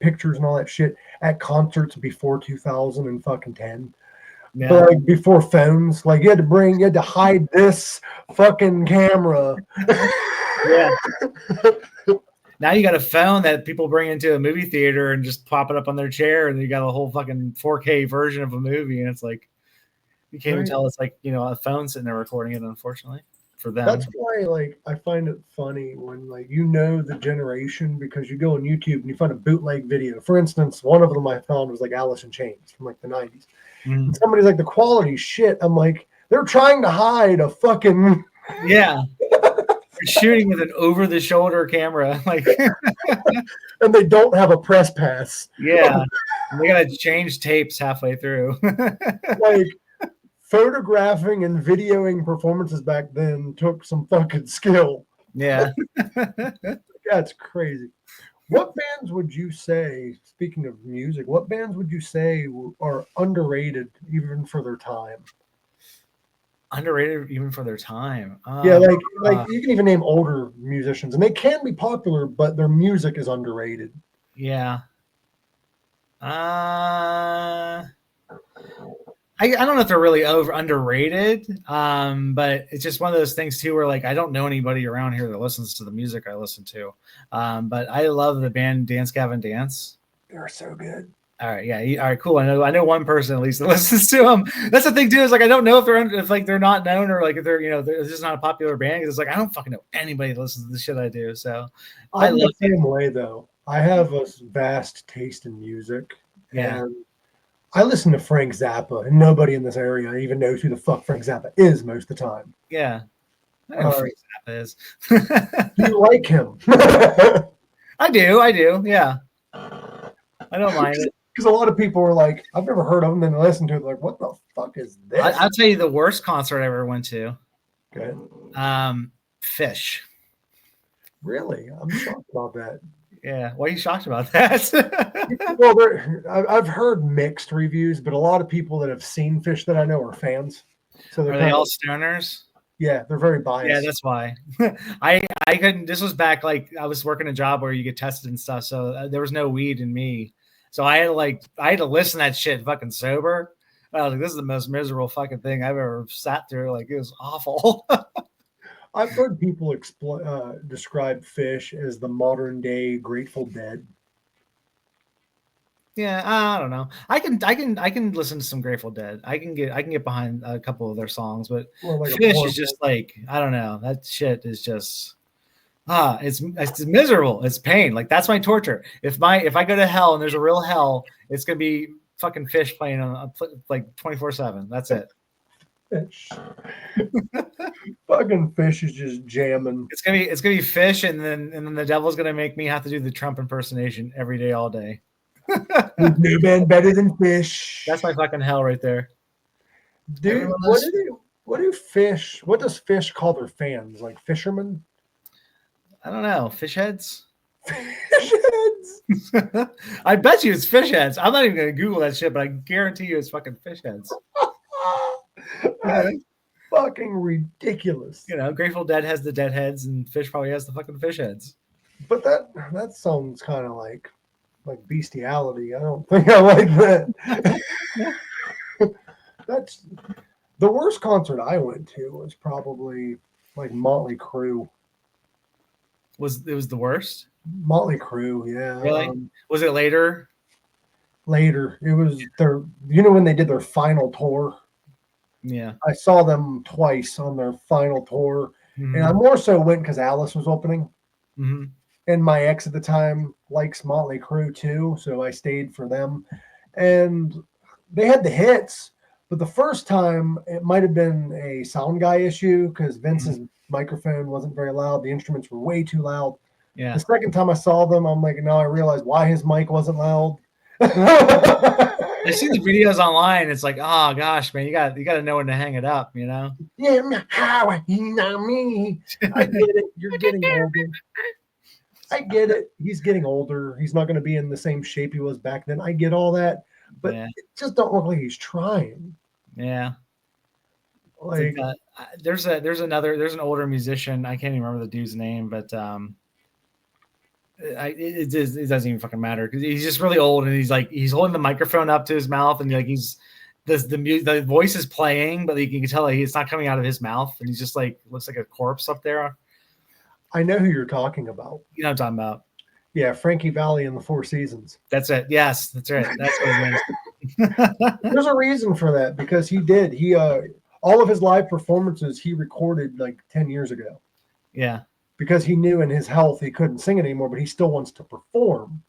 pictures and all that shit at concerts before 2010. Yeah. But like before phones, like you had to hide this fucking camera. Yeah. Now you got a phone that people bring into a movie theater and just pop it up on their chair, and you got a whole fucking 4K version of a movie, and it's like you can't even tell it's like a phone sitting there recording it, unfortunately. For them. That's why, like, I find it funny when, like, the generation, because you go on YouTube and you find a bootleg video. For instance, one of them I found was like Alice in Chains from like the 90s. And somebody's like, the quality shit. I'm like, they're trying to hide a fucking they're shooting with an over-the-shoulder camera, like, and they don't have a press pass. Yeah, they gotta change tapes halfway through. Like. Photographing and videoing performances back then took some fucking skill. Yeah. That's crazy. What bands would you say, speaking of music, what bands would you say are underrated even for their time? Underrated even for their time? Yeah, like you can even name older musicians, and they can be popular, but their music is underrated. Yeah. I don't know if they're really underrated, but it's just one of those things too where like I don't know anybody around here that listens to the music I listen to. But I love the band Dance Gavin Dance. They're so good. All right, yeah, all right, cool. I know one person at least that listens to them. That's the thing too, is like I don't know if they're not known or like if they're they're just not a popular band, because it's like I don't fucking know anybody that listens to the shit I do. So I'm the same way though. I have a vast taste in music. Yeah. And I listen to Frank Zappa, and nobody in this area even knows who the fuck Frank Zappa is most of the time. Yeah. I know Frank Zappa is. Do you like him? I do. Yeah. I don't mind it. Because a lot of people are like, I've never heard of him, and they listen to it like, what the fuck is this? I'll tell you the worst concert I ever went to. Good. Fish. Really? I'm shocked about that. Yeah. Why are you shocked about that? Well, I've heard mixed reviews, but a lot of people that have seen fish that I know are fans. So they're Are they kind all of, stoners? yeah, they're very Yeah, biased. that's why. I couldn't. This was back like I was working a job where you get tested and stuff, so there was no weed in me. So I had to listen to that shit fucking sober. I was like, this is the most miserable fucking thing I've ever sat through. Like it was awful. I've heard people describe fish as the modern day Grateful Dead. Yeah, I don't know. I can listen to some Grateful Dead. I can get behind a couple of their songs, but Or like a Fish poor is just like I don't know. That shit is just it's miserable. It's pain. Like that's my torture. If I go to hell and there's a real hell, it's gonna be fucking Fish playing on like 24/7. That's it. fish. Fucking fish is just jamming. It's gonna be Fish, and then the devil's gonna make me have to do the Trump impersonation every day, all day. There's no band better than fish. That's my fucking hell right there. Dude, what does fish call their fans? Like fishermen? I don't know. Fish heads? Fish heads. I bet you it's fish heads. I'm not even gonna Google that shit, but I guarantee you it's fucking fish heads. That's fucking ridiculous. You know, Grateful Dead has the dead heads, and Fish probably has the fucking fish heads. But that sounds kind of like bestiality. I don't think I like that. That's the worst concert I went to was probably like Motley Crue. It was the worst? Motley Crue, yeah. Really? Was it later? Later, it was their. You know when they did their final tour. Yeah. I saw them twice on their final tour, Mm-hmm. and I more so went because Alice was opening. Mm-hmm. And my ex at the time likes Motley Crue too, so I stayed for them. And they had the hits, but the first time it might have been a sound guy issue because Vince's microphone wasn't very loud. The instruments were way too loud. Yeah. The second time I saw them, I'm like, now I realized why his mic wasn't loud. I see the videos online. It's like, oh gosh, man, you got to know when to hang it up, you know? Yeah, how you know me. I get it. You're getting older. I get it. He's getting older. He's not going to be in the same shape he was back then. I get all that, but Yeah. it just don't look like he's trying. Yeah. Like there's an older musician. I can't even remember the dude's name, but it doesn't even fucking matter because he's just really old and he's holding the microphone up to his mouth and like the voice is playing, but you can tell like, it's not coming out of his mouth and he's just like looks like a corpse up there. I know who you're talking about. You know what I'm talking about? Yeah, Frankie Valli in the Four Seasons. That's it. Yes, that's right. That's what it is. There's a reason for that because he all of his live performances he recorded like 10 years ago. Yeah. Because he knew in his health he couldn't sing anymore, but he still wants to perform.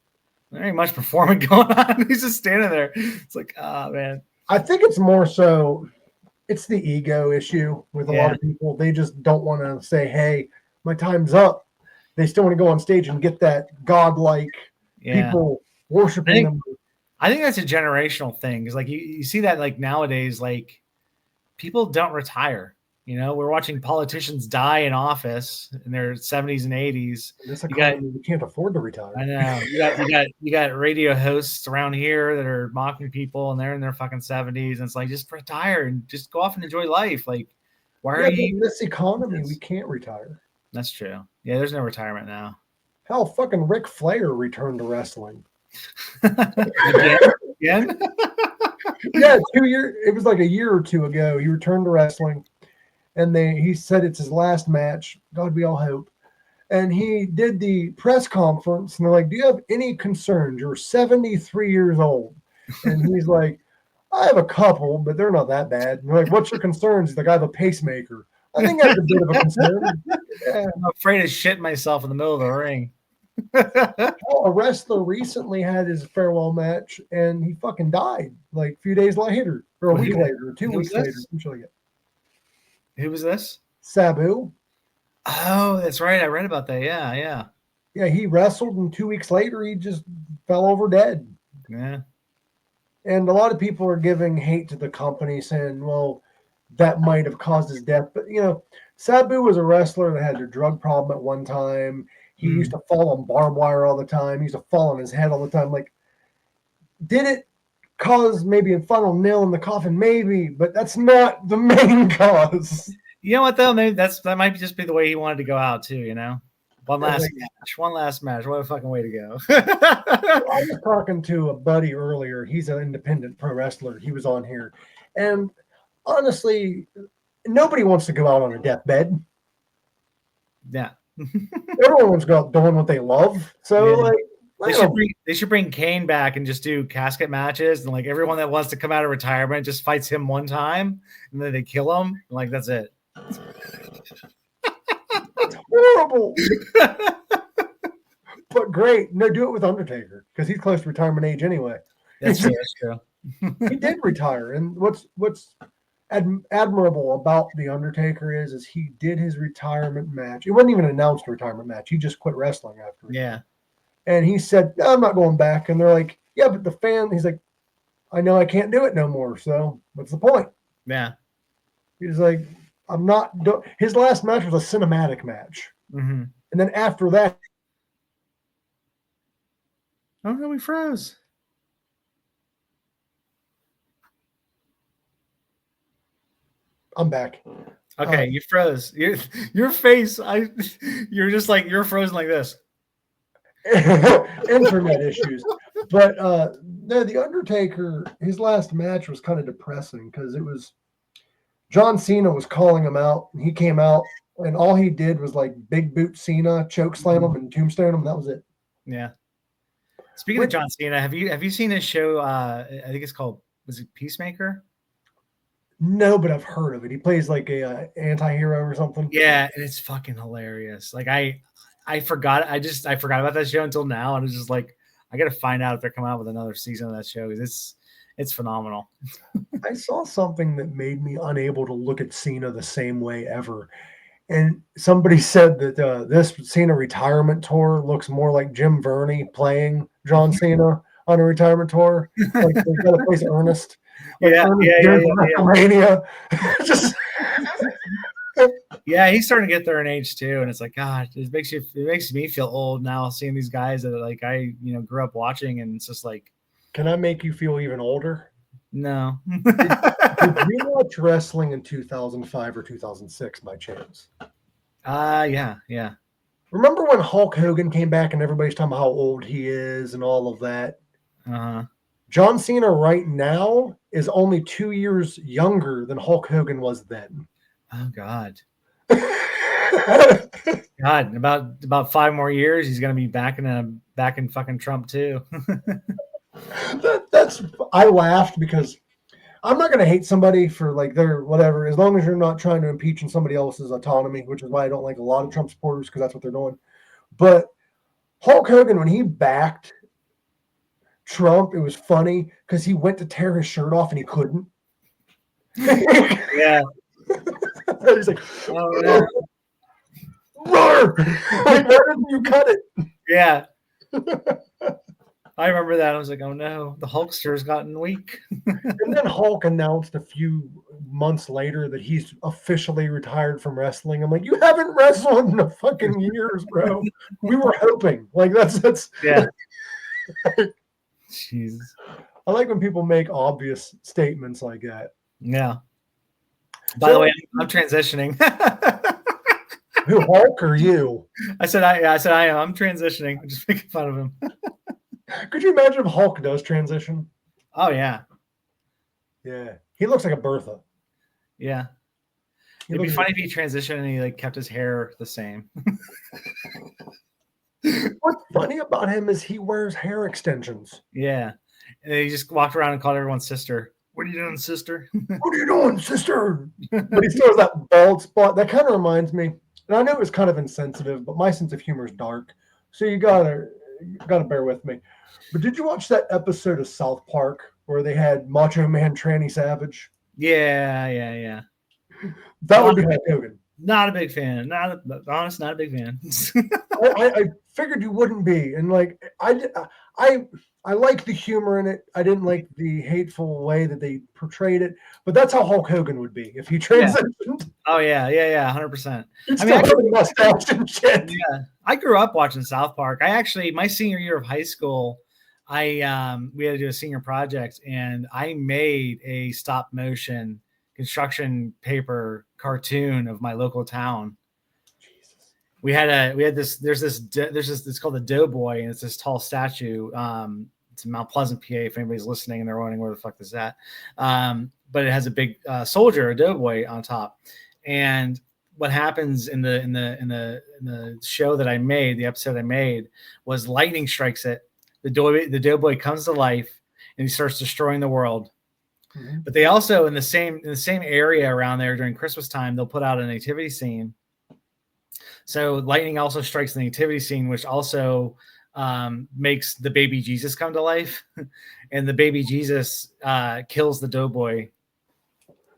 There ain't much performing going on. He's just standing there. It's like, oh man. I think it's more so it's the ego issue with a lot of people. They just don't want to say, hey, my time's up. They still want to go on stage and get that godlike people worshiping them. I think that's a generational thing. Because like you see that like nowadays, like people don't retire. You know, we're watching politicians die in office in their 70s and 80s. This economy, we can't afford to retire. I know. You got radio hosts around here that are mocking people, and they're in their fucking 70s, and it's like just retire and just go off and enjoy life. Like, why are you? In this economy, we can't retire. That's true. Yeah, there's no retirement now. Hell, fucking Ric Flair returned to wrestling. Again? Yeah, 2 years. It was like a year or two ago. He returned to wrestling. And he said it's his last match. God, we all hope. And he did the press conference, and they're like, do you have any concerns? You're 73 years old. And he's like, I have a couple, but they're not that bad. And they're like, what's your concerns? He's like, I have a pacemaker. I think that's a bit of a concern. Yeah. I'm afraid to shit myself in the middle of the ring. Well, a wrestler recently had his farewell match, and he fucking died like a few days later, or a week later, or 2 weeks later. Who was this? Sabu. Oh, that's right. I read about that. Yeah. Yeah, he wrestled, and 2 weeks later, he just fell over dead. Yeah. And a lot of people are giving hate to the company, saying, well, that might have caused his death. But, you know, Sabu was a wrestler that had a drug problem at one time. He used to fall on barbed wire all the time. He used to fall on his head all the time. Like, did it cause maybe a final nail in the coffin? Maybe, but that's not the main cause. You know what though? Maybe that might just be the way he wanted to go out too. You know, one last match. What a fucking way to go! I was talking to a buddy earlier. He's an independent pro wrestler. He was on here, and honestly, nobody wants to go out on a deathbed. Yeah, everyone wants to go out doing what they love. So they should bring Kane back and just do casket matches, and like everyone that wants to come out of retirement just fights him one time, and then they kill him. And, like that's it. It's horrible. But great. No, do it with Undertaker because he's close to retirement age anyway. That's true. He did retire, and what's admirable about the Undertaker is he did his retirement match. It wasn't even an announced retirement match. He just quit wrestling after. Yeah. And he said, no, I'm not going back. And they're like, yeah, but the fan. He's like, I know I can't do it no more. So what's the point? Yeah. He's like, I'm not. His last match was a cinematic match, and then after that. Oh no, we froze. I'm back. Okay, you froze. Your face. You're just like you're frozen like this. Internet issues, but no, the Undertaker. His last match was kind of depressing because it was John Cena was calling him out. And he came out, and all he did was like big boot Cena, choke slam him, and tombstone him. That was it. Yeah. Speaking of John Cena, have you seen his show? I think it's called, was it Peacemaker? No, but I've heard of it. He plays like a anti-hero or something. Yeah, and it's fucking hilarious. Like I forgot. I forgot about that show until now, and it's just like I got to find out if they're coming out with another season of that show. It's phenomenal. I saw something that made me unable to look at Cena the same way ever. And somebody said that this Cena retirement tour looks more like Jim Verney playing John Cena on a retirement tour. Like they got to place Ernest. Like WrestleMania. Just yeah, he's starting to get there in age too, and it's like God, it makes me feel old now seeing these guys that like I grew up watching, and it's just like. Can I make you feel even older? No. Did you watch wrestling in 2005 or 2006 by chance? Yeah. Remember when Hulk Hogan came back and everybody's talking about how old he is and all of that? Uh-huh. John Cena right now is only 2 years younger than Hulk Hogan was then. Oh God. God, about 5 more years, he's gonna be back in fucking Trump too. I laughed because I'm not going to hate somebody for like their whatever, as long as you're not trying to impeach on somebody else's autonomy, which is why I don't like a lot of Trump supporters because that's what they're doing. But Hulk Hogan, when he backed Trump, it was funny because he went to tear his shirt off and he couldn't. Yeah. He's like, oh, no. Roar! Like, why didn't you cut it? Yeah. I remember that. I was like, oh no, the Hulkster's gotten weak. And then Hulk announced a few months later that he's officially retired from wrestling. I'm like, you haven't wrestled in a fucking years, bro. We were hoping. Like that's yeah. Jeez. I like when people make obvious statements like that. Yeah. By the way, I'm transitioning. Who, Hulk or you? I said I am. I'm transitioning. I'm just making fun of him. Could you imagine if Hulk does transition? Oh yeah. Yeah. He looks like a Bertha. Yeah. It'd be funny if he transitioned and he like kept his hair the same. What's funny about him is he wears hair extensions. Yeah. And he just walked around and called everyone sister. What are you doing, sister? What are you doing, sister? But he still has that bald spot. That kind of reminds me, and I know it was kind of insensitive, but my sense of humor is dark. So you gotta bear with me. But did you watch that episode of South Park where they had Macho Man Tranny Savage? Yeah. That would be Hulk Hogan. Not a big fan. Not a big fan. I figured you wouldn't be, and like I like the humor in it. I didn't like the hateful way that they portrayed it, but that's how Hulk Hogan would be if he transitioned. Oh yeah, 100%. It's I mean, still got a mustache and shit. yeah, I grew up watching South Park. I actually, my senior year of high school, we had to do a senior project, and I made a stop motion construction paper cartoon of my local town. Jesus. We had this. There's this. It's called the Doughboy, and it's this tall statue. It's in Mount Pleasant, PA. If anybody's listening and they're wondering where the fuck this is at, but it has a big soldier, a doughboy on top. And what happens in the show that I made, the episode I made, was lightning strikes it. The doughboy comes to life and he starts destroying the world. Mm-hmm. But they also in the same area around there during Christmas time, they'll put out a nativity scene. So lightning also strikes the nativity scene, which also makes the baby Jesus come to life, and the baby Jesus kills the doughboy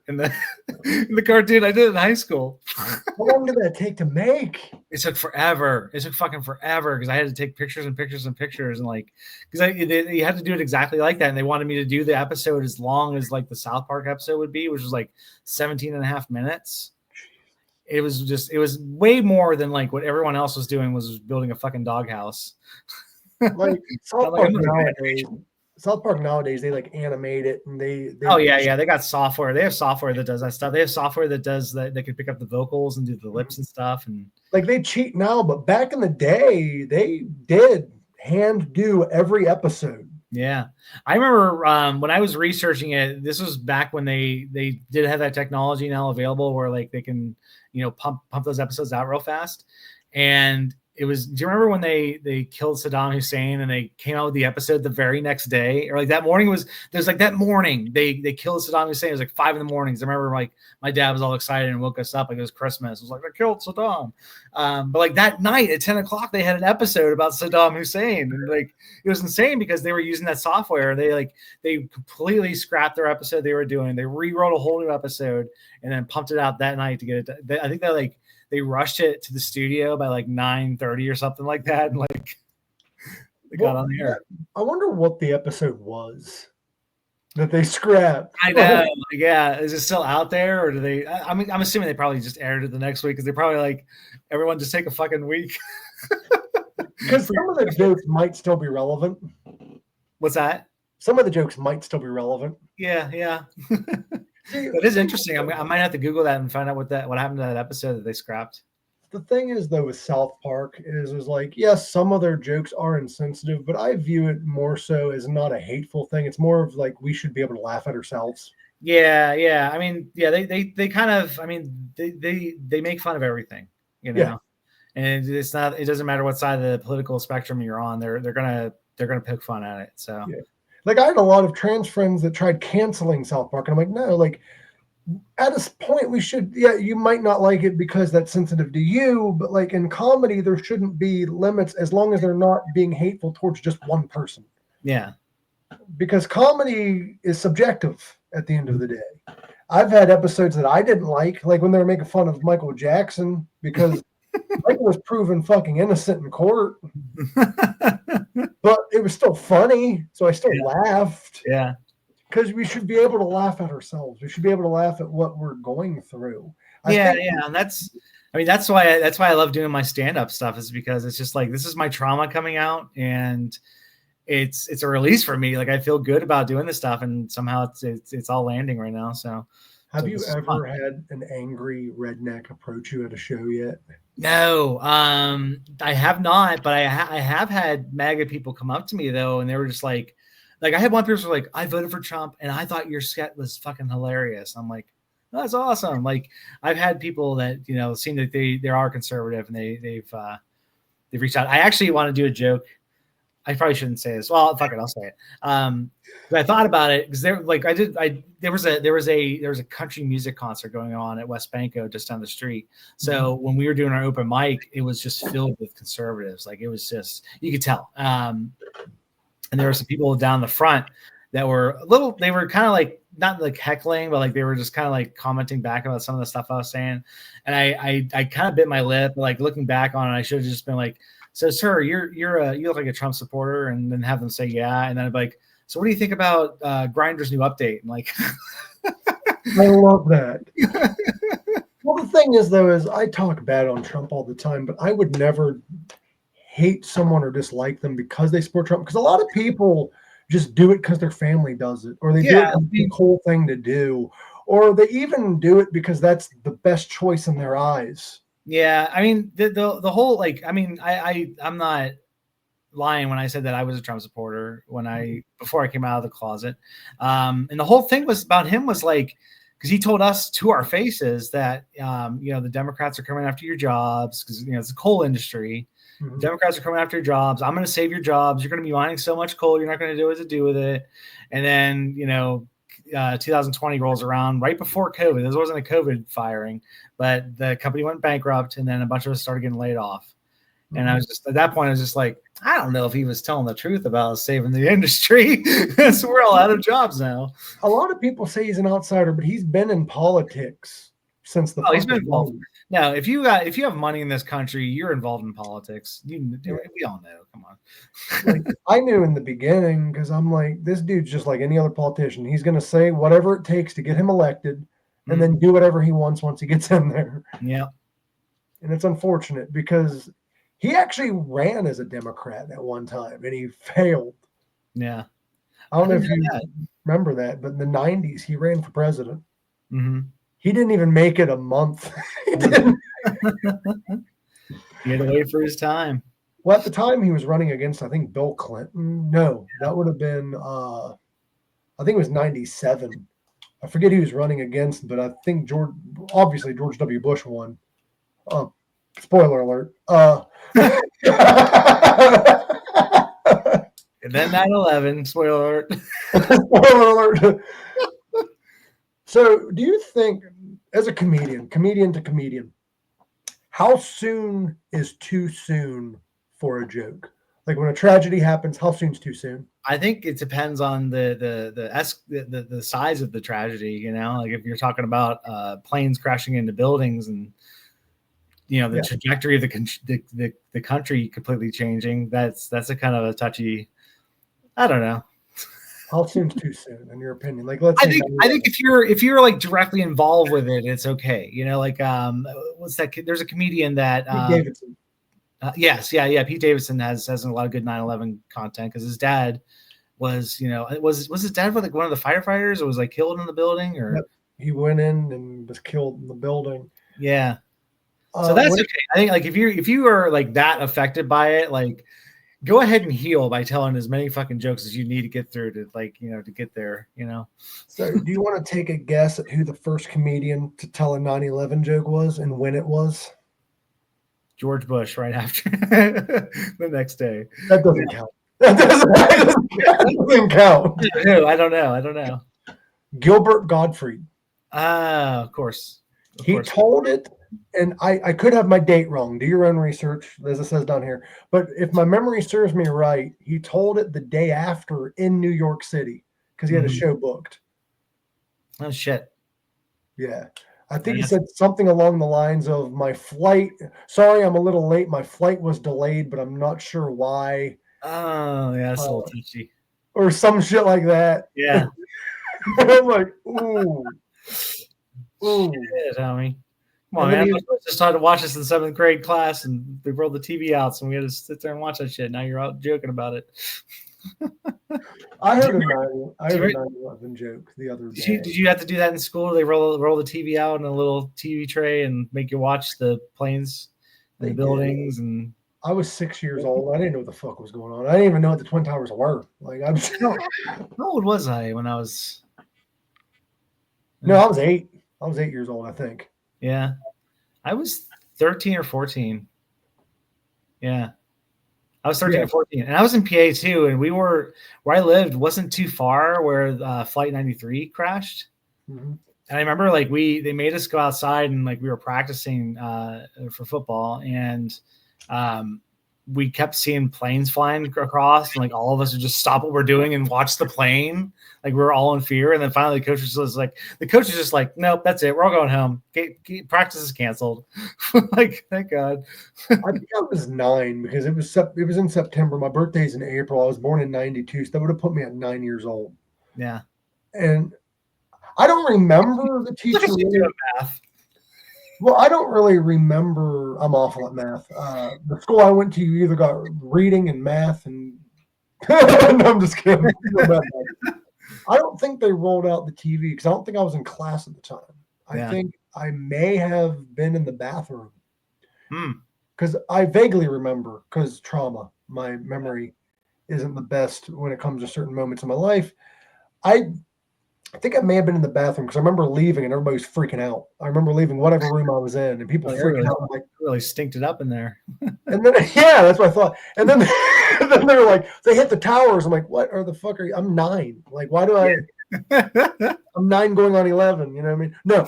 in the cartoon I did in high school. How long did that take to make? It took forever. It took fucking forever because I had to take pictures and pictures and pictures, and like because you had to do it exactly like that, and they wanted me to do the episode as long as like the South Park episode would be, which was like 17 and a half minutes. It was way more than like what everyone else was doing, was building a fucking doghouse. Like South Park nowadays, they like animate it, and they oh yeah, they got software. They have software that does that stuff. They have software that does that. They can pick up the vocals and do the lips and stuff. And like they cheat now, but back in the day, they did hand do every episode. Yeah, I remember when I was researching it. This was back when they did have that technology now available, where like they can pump those episodes out real fast. And it was, do you remember when they killed Saddam Hussein and they came out with the episode the very next day, or like that morning that morning they killed Saddam Hussein. It was like 5 a.m. I remember like my dad was all excited and woke us up like it was Christmas. It was like, they killed Saddam. But like that night at 10 o'clock, they had an episode about Saddam Hussein. And like, it was insane because they were using that software. They completely scrapped their episode they were doing. They rewrote a whole new episode and then pumped it out that night to get it. I think they rushed it to the studio by like 9:30 or something like that. And like they got on the air. I wonder what the episode was that they scrapped. I know. Yeah. Is it still out there, or do they, I'm assuming they probably just aired it the next week because they probably like everyone just take a fucking week. Because some of the jokes might still be relevant. What's that? Some of the jokes might still be relevant. Yeah. That is interesting. I might have to Google that and find out what happened to that episode that they scrapped. The thing is, though, with South Park is like, yes, some of their jokes are insensitive, but I view it more so as not a hateful thing. It's more of like we should be able to laugh at ourselves. Yeah. I mean, yeah, they kind of, I mean, they make fun of everything, Yeah. And it doesn't matter what side of the political spectrum you're on. They're gonna poke fun at it. So. Yeah. Like I had a lot of trans friends that tried canceling South Park, and I'm like, no, like at a point we should, you might not like it because that's sensitive to you, but like in comedy, there shouldn't be limits as long as they're not being hateful towards just one person. Yeah. Because comedy is subjective at the end of the day. I've had episodes that I didn't like when they were making fun of Michael Jackson because Michael was proven fucking innocent in court. But it was still funny, so I still laughed. Yeah. Because we should be able to laugh at ourselves. We should be able to laugh at what we're going through. And that's why I love doing my stand-up stuff, is because it's just like, this is my trauma coming out, and it's a release for me. Like I feel good about doing this stuff, and somehow it's all landing right now. So have you ever had an angry redneck approach you at a show yet? No, I have not, but I have had MAGA people come up to me though, and they were just like I had one person like, I voted for Trump and I thought your sketch was fucking hilarious. I'm like, oh, that's awesome. Like I've had people that seem that they are conservative, and they've reached out. I actually want to do a joke. I probably shouldn't say this. Well, fuck it, I'll say it. But I thought about it because there was a country music concert going on at West Banco just down the street. So when we were doing our open mic, it was just filled with conservatives. Like it was just, you could tell. And there were some people down the front that were they were kind of like, not like heckling, but like they were just kind of like commenting back about some of the stuff I was saying. And I kind of bit my lip, but like looking back on it, I should have just been like, so sir, you look like a Trump supporter, and then have them say yeah, and then I'd be like, so what do you think about Grindr's new update? And like, I love that. Well, thing is, though, is I talk bad on Trump all the time, but I would never hate someone or dislike them because they support Trump. Because a lot of people just do it because their family does it, or they do it because it's a cool thing to do, or they even do it because that's the best choice in their eyes. Yeah, I mean the whole like I mean I'm not lying when I said that I was a Trump supporter before I came out of the closet, and the whole thing was about him was like because he told us to our faces that the Democrats are coming after your jobs because it's a coal industry. Mm-hmm. Democrats are coming after your jobs. I'm going to save your jobs. You're going to be mining so much coal. You're not going to know what to do with it. And then 2020 rolls around right before COVID. This wasn't a COVID firing, but the company went bankrupt, and then a bunch of us started getting laid off. Mm-hmm. And I was just at that point, I was just like, I don't know if he was telling the truth about saving the industry. So we're all out of jobs now. A lot of people say he's an outsider, but he's been in politics since the. He's been involved. Now, if you have money in this country, you're involved in politics. We all know. Come on. Like, I knew in the beginning because I'm like, this dude's just like any other politician. He's going to say whatever it takes to get him elected, and then do whatever he wants once he gets in there. Yeah. And it's unfortunate because he actually ran as a Democrat at one time, and he failed. Yeah. I don't know if you remember that, but in the 90s, he ran for president. Mm-hmm. He didn't even make it a month. He didn't. He had to wait for his time. Well, at the time he was running against, I think, Bill Clinton. No, that would have been, I think it was 97. I forget who he was running against, but I think George W. Bush won. Spoiler alert. And then 9/11, spoiler alert. Spoiler alert. So do you think, as a comedian to comedian, how soon is too soon for a joke? Like when a tragedy happens, how soon is too soon? I think it depends on the size of the tragedy. Like if you're talking about planes crashing into buildings and the trajectory of the country completely changing, that's a kind of a touchy. I don't know. How soon's too soon, in your opinion? Like, let's. I think if you're like directly involved with it, it's okay. Like what's that? There's a comedian that Pete Davidson. Yes, yeah. Pete Davidson has a lot of good 9/11 content because his dad was, was his dad like one of the firefighters or was like killed in the building or he went in and was killed in the building. Yeah. So that's okay. I think like if you are like that affected by it, like go ahead and heal by telling as many fucking jokes as you need to get through to like, to get there, So do you want to take a guess at who the first comedian to tell a 9/11 joke was and when it was? George Bush right after the next day. That doesn't count. That doesn't count. I don't know. Gilbert Gottfried. Of course. He told it, and I could have my date wrong. Do your own research, as it says down here. But if my memory serves me right, he told it the day after in New York City because he had a show booked. Oh, shit. Yeah. I think he said something along the lines of my flight. Sorry, I'm a little late. My flight was delayed, but I'm not sure why. Oh, yeah, that's a little touchy. Or some shit like that. Yeah. I'm like, ooh. Ooh. Yeah, Tommy. Come on, man. I just tried to watch this in 7th grade class, and they rolled the TV out, so we had to sit there and watch that shit. Now you're out joking about it. I heard a 9/11 joke the other day. Did you have to do that in school? They roll the TV out in a little TV tray and make you watch the planes and the buildings. And I was 6 years old. I didn't know what the fuck was going on. I didn't even know what the Twin Towers were. Like how old was I when I was? No, I was 8. I was 8 years old, I think. Yeah, I was 13 or 14. Yeah. I was 13 or 14, and I was in PA too. And we were where I lived wasn't too far where Flight 93 crashed. Mm-hmm. And I remember like they made us go outside and like we were practicing for football, and we kept seeing planes flying across, and like all of us would just stop what we're doing and watch the plane. Like we were all in fear, and then finally the coach was just like, nope, that's it. We're all going home. Practice is canceled. Like, thank God. I think I was 9 because it was in September. My birthday's in April. I was born in 92, so that would have put me at 9 years old. Yeah. And I don't remember the teacher. Look at you doing math. Well, I don't really remember. I'm awful at math. The school I went to, you either got reading and math, and no, I'm just kidding. I don't think they rolled out the TV because I don't think I was in class at the time. I Yeah. think I may have been in the bathroom Hmm. because I vaguely remember because trauma. My memory isn't the best when it comes to certain moments in my life. I think I may have been in the bathroom because I remember leaving and everybody was freaking out. I remember leaving whatever room I was in and people Oh, freaking out. I'm like, really stinked it up in there. and then yeah, that's what I thought. And then then they were like, they hit the towers. I'm like, what are the fuck are you? I'm 9. Like, why do I? I'm 9 going on 11. You know what I mean? No,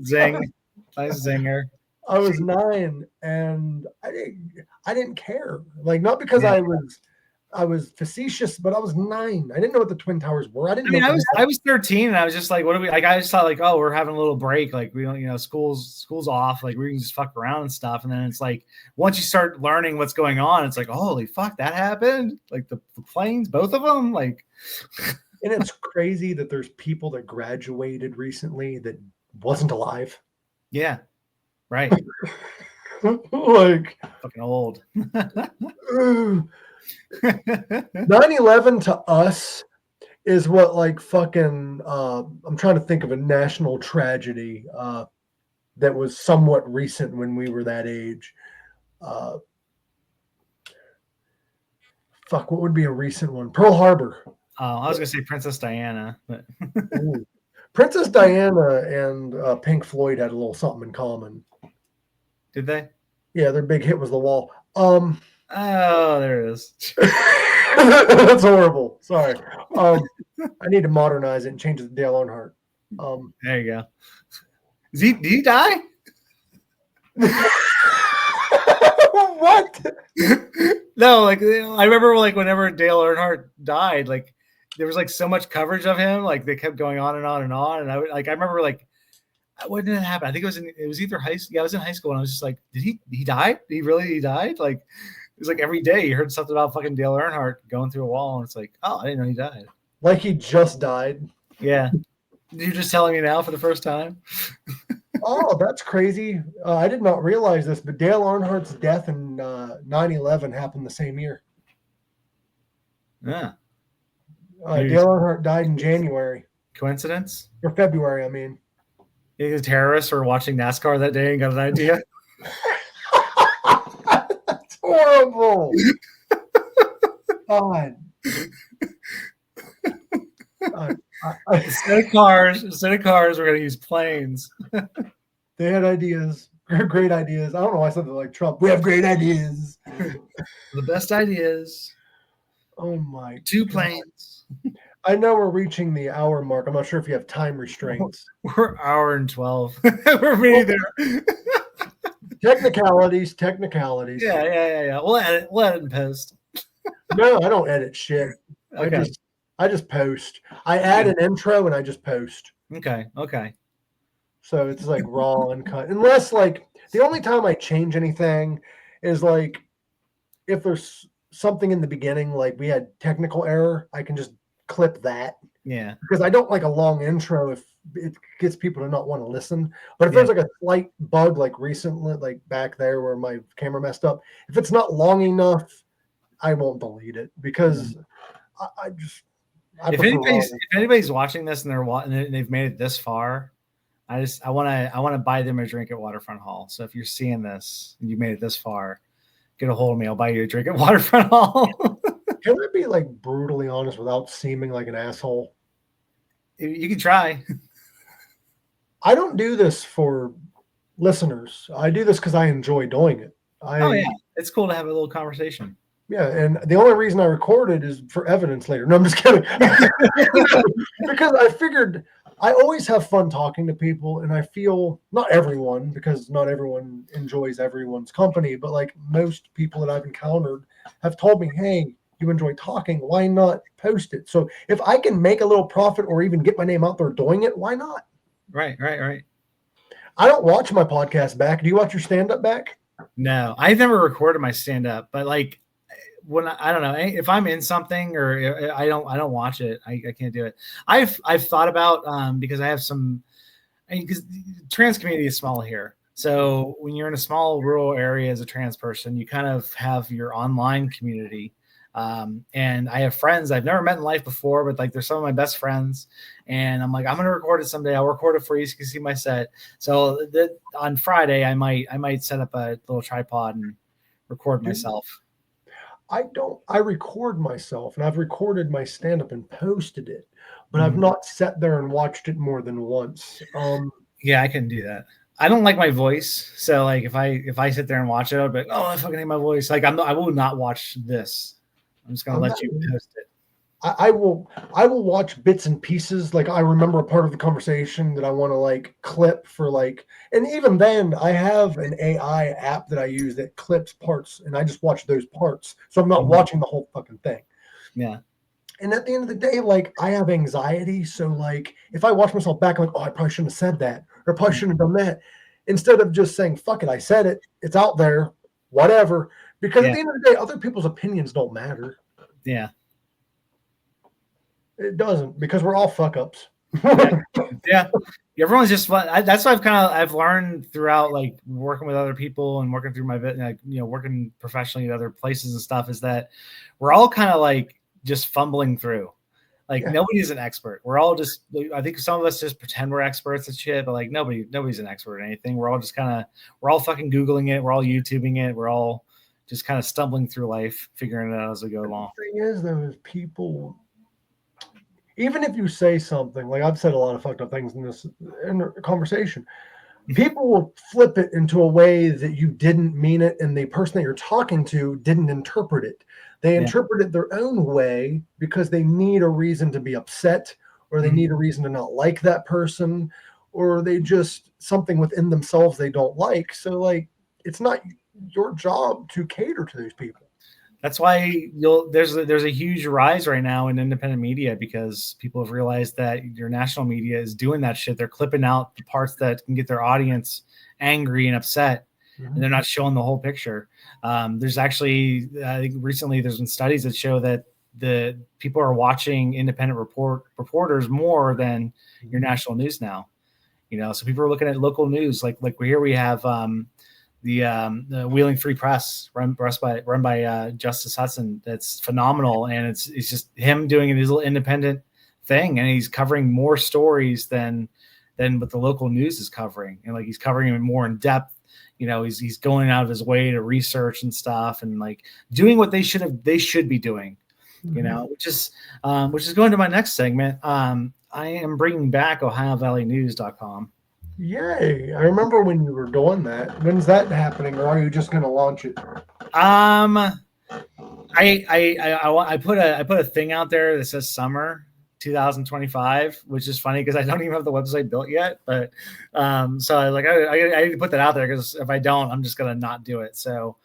Zing, nice zinger. I was 9, and I didn't care. Like, not because Yeah. I was facetious, but I was 9. I didn't know what the Twin Towers were. I didn't. I mean, know I was 13, and I was just like, what do we? Like, I just thought like, oh, we're having a little break. Like, we don't, school's off. Like, we can just fuck around and stuff. And then it's like, once you start learning what's going on, it's like, holy fuck, that happened. Like the planes, both of them. Like, and it's crazy that there's people that graduated recently that wasn't alive. Yeah, right. Like fucking old. 9/11 to us is what like fucking I'm trying to think of a national tragedy that was somewhat recent when we were that age. Fuck, what would be a recent one? Pearl Harbor. Oh, I was gonna say Princess Diana, but Princess Diana and Pink Floyd had a little something in common. Did they? Yeah, their big hit was The Wall. Oh, there it is. That's horrible. Sorry. I need to modernize it and change it to Dale Earnhardt. There you go. Did he die? What? No, like I remember, like whenever Dale Earnhardt died, like there was like so much coverage of him, like they kept going on and on and on. And I remember like, when did it happen? I think it was either high school. Yeah, I was in high school, and I was just like, did he died? He died? Like it was like every day you heard something about fucking Dale Earnhardt going through a wall, and it's like, oh, I didn't know he died. Like he just died. Yeah. You're just telling me now for the first time? Oh, that's crazy. I did not realize this, but Dale Earnhardt's death in 9/11 happened the same year. Yeah. Dale Earnhardt died in January. Coincidence? Or February, I mean. You think the terrorists were watching NASCAR that day and got an idea? That's horrible. God. Instead of cars, we're going to use planes. They had ideas, great ideas. I don't know why I said that like Trump. We have great ideas. The best ideas. Oh my! 2 planes. I know we're reaching the hour mark. I'm not sure if you have time restraints. We're hour and 12. We're really there. Technicalities. Yeah. We'll edit and post. No, I don't edit shit. Okay. I just post. I add an intro and I just post. Okay. So it's like raw and cut. Unless like the only time I change anything is like if there's something in the beginning, like we had technical error, I can just clip that. Yeah. Because I don't like a long intro if it gets people to not want to listen. But if there's like a slight bug, like recently, like back there where my camera messed up, if it's not long enough, I won't delete it because if anybody's watching this and they've made it this far, I want to buy them a drink at Waterfront Hall. So if you're seeing this and you made it this far, get a hold of me. I'll buy you a drink at Waterfront Hall. Can I be like brutally honest without seeming like an asshole? You can try. I don't do this for listeners. I do this because I enjoy doing it. It's cool to have a little conversation. Yeah, and the only reason I recorded is for evidence later. No, I'm just kidding. Because I figured I always have fun talking to people, and I feel not everyone, because not everyone enjoys everyone's company, but like most people that I've encountered have told me, hey, you enjoy talking, why not post it? So if I can make a little profit or even get my name out there doing it, why not? Right. I don't watch my podcast back. Do you watch your stand-up back? No, I've never recorded my stand-up, but like when I don't know if I'm in something or I don't watch it. I can't do it. I've thought about because I have some because trans community is small here. So when you're in a small rural area as a trans person, you kind of have your online community. And I have friends I've never met in life before, but like they're some of my best friends. And I'm like, I'm gonna record it someday. I'll record it for you so you can see my set. So that on Friday, I might set up a little tripod and record myself. I record myself, and I've recorded my stand-up and posted it, but I've Mhm. not sat there and watched it more than once. Yeah, I couldn't do that. I don't like my voice, so like if I sit there and watch it, I'll be like, oh, I fucking hate my voice. Like I will not watch this. I'm just gonna I'm let not, you post it. I will watch bits and pieces. Like I remember a part of the conversation that I want to like clip for like, and even then I have an AI app that I use that clips parts, and I just watch those parts, so I'm not watching the whole fucking thing. Yeah. And at the end of the day, like I have anxiety, so like if I watch myself back, I'm like, oh, I probably shouldn't have said that, or I probably shouldn't have done that. Instead of just saying, fuck it, I said it, it's out there, whatever. Because at Yeah. the end of the day, other people's opinions don't matter. Yeah. It doesn't, because we're all fuck ups. Yeah. Yeah. Everyone's just fun. That's what I've learned throughout like working with other people and working through my like, working professionally at other places and stuff, is that we're all kind of like just fumbling through. Like Yeah. nobody's an expert. We're all just, I think some of us just pretend we're experts at shit, but like nobody's an expert at anything. We're all just we're all fucking Googling it. We're all YouTubing it. We're all just kind of stumbling through life, figuring it out as we go along. The thing is, though, is people, even if you say something, like I've said a lot of fucked up things in a conversation, people will flip it into a way that you didn't mean it, and the person that you're talking to didn't interpret it. They interpret it their own way because they need a reason to be upset, or they need a reason to not like that person, or they just something within themselves they don't like. So like it's not your job to cater to those people. That's why there's a huge rise right now in independent media, because people have realized that your national media is doing that shit. They're clipping out the parts that can get their audience angry and upset, and they're not showing the whole picture. There's actually, I think recently there's been studies that show that the people are watching independent reporters more than your national news now. So people are looking at local news. Like here we have the Wheeling Free Press run by Justice Hudson. That's phenomenal, and it's just him doing his little independent thing, and he's covering more stories than what the local news is covering, and like he's covering them more in depth. He's going out of his way to research and stuff, and like doing what they should be doing. Which is going to my next segment. I am bringing back OhioValleyNews.com. Yay! I remember when you were doing that. When's that happening, or are you just going to launch it? I put a thing out there that says summer 2025, which is funny because I don't even have the website built yet. But so I need to put that out there, because if I don't, I'm just gonna not do it. So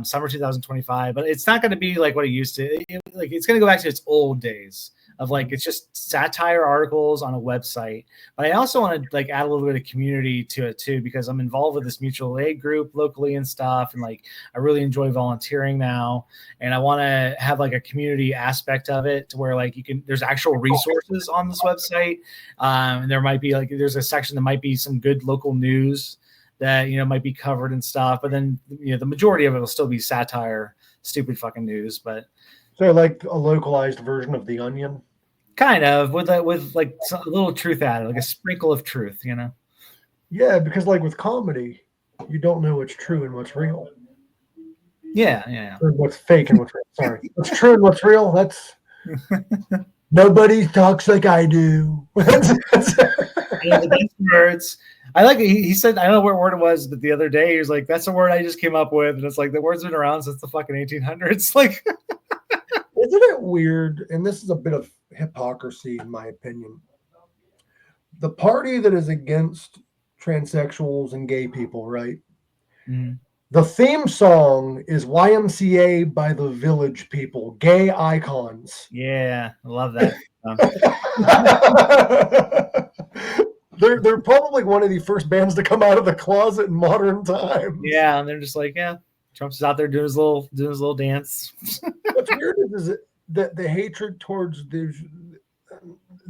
summer 2025, but it's not going to be like what it used to. It's going to go back to its old days of like, it's just satire articles on a website. But I also want to like add a little bit of community to it too, because I'm involved with this mutual aid group locally and stuff. And like, I really enjoy volunteering now, and I want to have like a community aspect of it to where like there's actual resources on this website. And there might be there's a section that might be some good local news that might be covered and stuff, but then the majority of it will still be satire, stupid fucking news. But so like a localized version of The Onion, kind of with like a little truth added, like a sprinkle of truth. Yeah, because like with comedy, you don't know what's true and what's real. Yeah. Or what's fake and what's real. Sorry, what's true and what's real. That's nobody talks like I do. The best words. I like it. He said, I don't know what word it was, but the other day he was like, "That's a word I just came up with," and it's like the word's been around since the fucking 1800s. Like, isn't it weird? And this is a bit of hypocrisy, in my opinion. The party that is against transsexuals and gay people, right? Mm-hmm. The theme song is YMCA by the Village People, Gay Icons. Yeah, I love that. They're probably one of the first bands to come out of the closet in modern times. Yeah, and they're just like, yeah, Trump's out there doing his little dance. What's weird is that the hatred towards the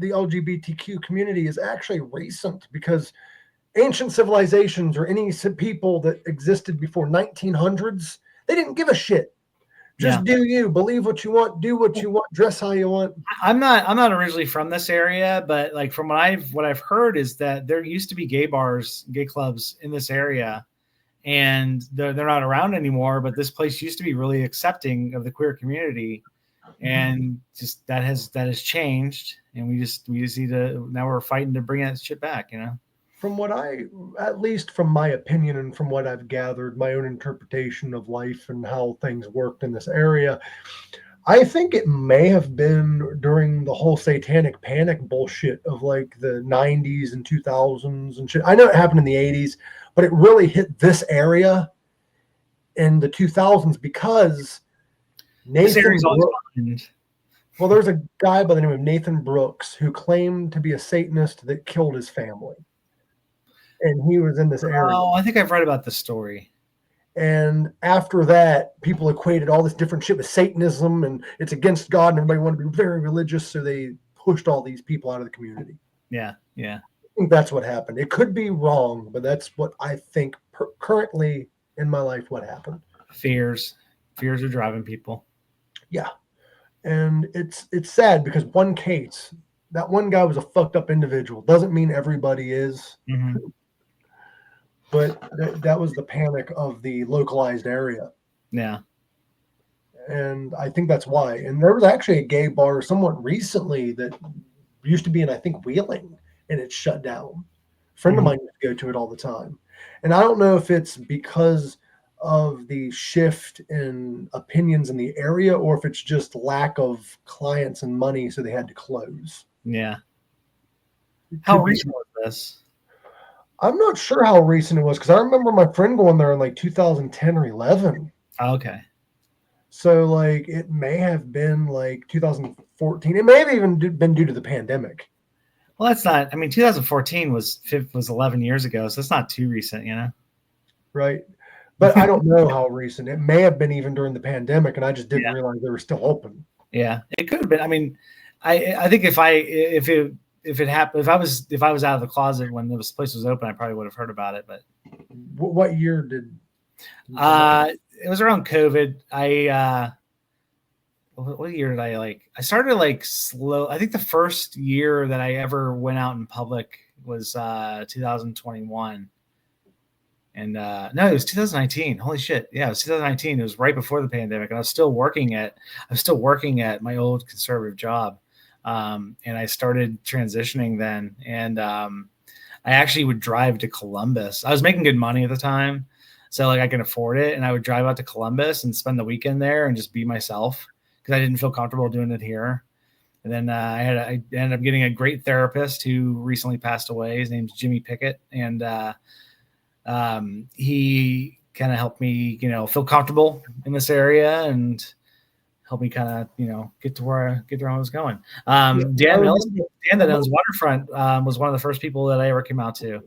LGBTQ community is actually recent, because ancient civilizations or any people that existed before 1900s, they didn't give a shit. Just do you, believe what you want, do what you want, dress how you want. I'm not originally from this area, but like from what I've heard is that there used to be gay bars, gay clubs in this area, and they're not around anymore. But this place used to be really accepting of the queer community, and just that has changed, and we just need to, now we're fighting to bring that shit back, you know. From what at least from my opinion and from what I've gathered, my own interpretation of life and how things worked in this area, I think it may have been during the whole satanic panic bullshit of like the 90s and 2000s and shit. I know it happened in the 80s, but it really hit this area in the 2000s because Nathan Brooks, well, there's a guy by the name of Nathan Brooks who claimed to be a Satanist that killed his family. And he was in this area. Oh, I think I've read about this story. And after that, people equated all this different shit with Satanism, and it's against God, and everybody wanted to be very religious, so they pushed all these people out of the community. Yeah, yeah. I think that's what happened. It could be wrong, but that's what I think currently in my life what happened. Fears are driving people. Yeah. And it's sad because one case, that one guy was a fucked up individual. Doesn't mean everybody is. Mm-hmm. But that was the panic of the localized area. Yeah. And I think that's why. And there was actually a gay bar somewhat recently that used to be in, I think, Wheeling, and it shut down. A friend of mine used to go to it all the time. And I don't know if it's because of the shift in opinions in the area or if it's just lack of clients and money, so they had to close. Yeah. How recent was this? I'm not sure how recent it was because I remember my friend going there in like 2010 or 11. Oh, okay. So like it may have been like 2014. It may have even been due to the pandemic. Well, that's not, I mean, 2014 was 11 years ago, so it's not too recent, you know? Right. But I don't know how recent. It may have been even during the pandemic, and I just didn't realize they were still open. Yeah, it could have been. I mean, I think if it happened, if I was out of the closet when this place was open, I probably would have heard about it. But what year did? It was around COVID. What year did I started slow. I think the first year that I ever went out in public was 2021. And no, it was 2019. Holy shit. Yeah, it was 2019. It was right before the pandemic. And I was still working at my old conservative job. And I started transitioning then. And I actually would drive to Columbus. I was making good money at the time, so like I can afford it. And I would drive out to Columbus and spend the weekend there and just be myself because I didn't feel comfortable doing it here. And then I ended up getting a great therapist who recently passed away. His name's Jimmy Pickett. And he kind of helped me, feel comfortable in this area and help me kind of, get to where I was going. Dan that owns Waterfront was one of the first people that I ever came out to.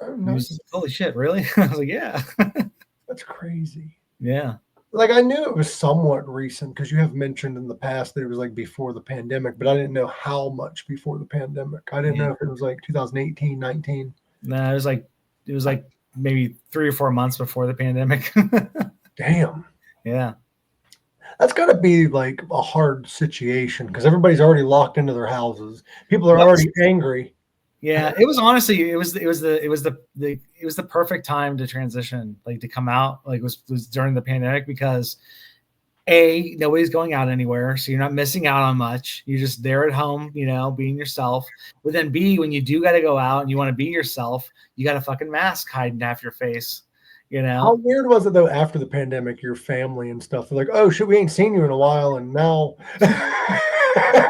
Oh, nice. Was, holy shit, really? I was like, yeah. That's crazy. Yeah. Like I knew it was somewhat recent because you have mentioned in the past that it was like before the pandemic, but I didn't know how much before the pandemic. I didn't know if it was like 2018, 19. No, it was like maybe 3 or 4 months before the pandemic. Damn. Yeah. That's got to be like a hard situation because everybody's already locked into their houses. People are already angry. Yeah, it was honestly, it was the perfect time to transition, like to come out, like was during the pandemic because A, nobody's going out anywhere, so you're not missing out on much. You're just there at home, being yourself. But then B, when you do got to go out and you want to be yourself, you got a fucking mask hiding half your face. How weird was it though after the pandemic, your family and stuff? They're like, oh shit, we ain't seen you in a while, and now I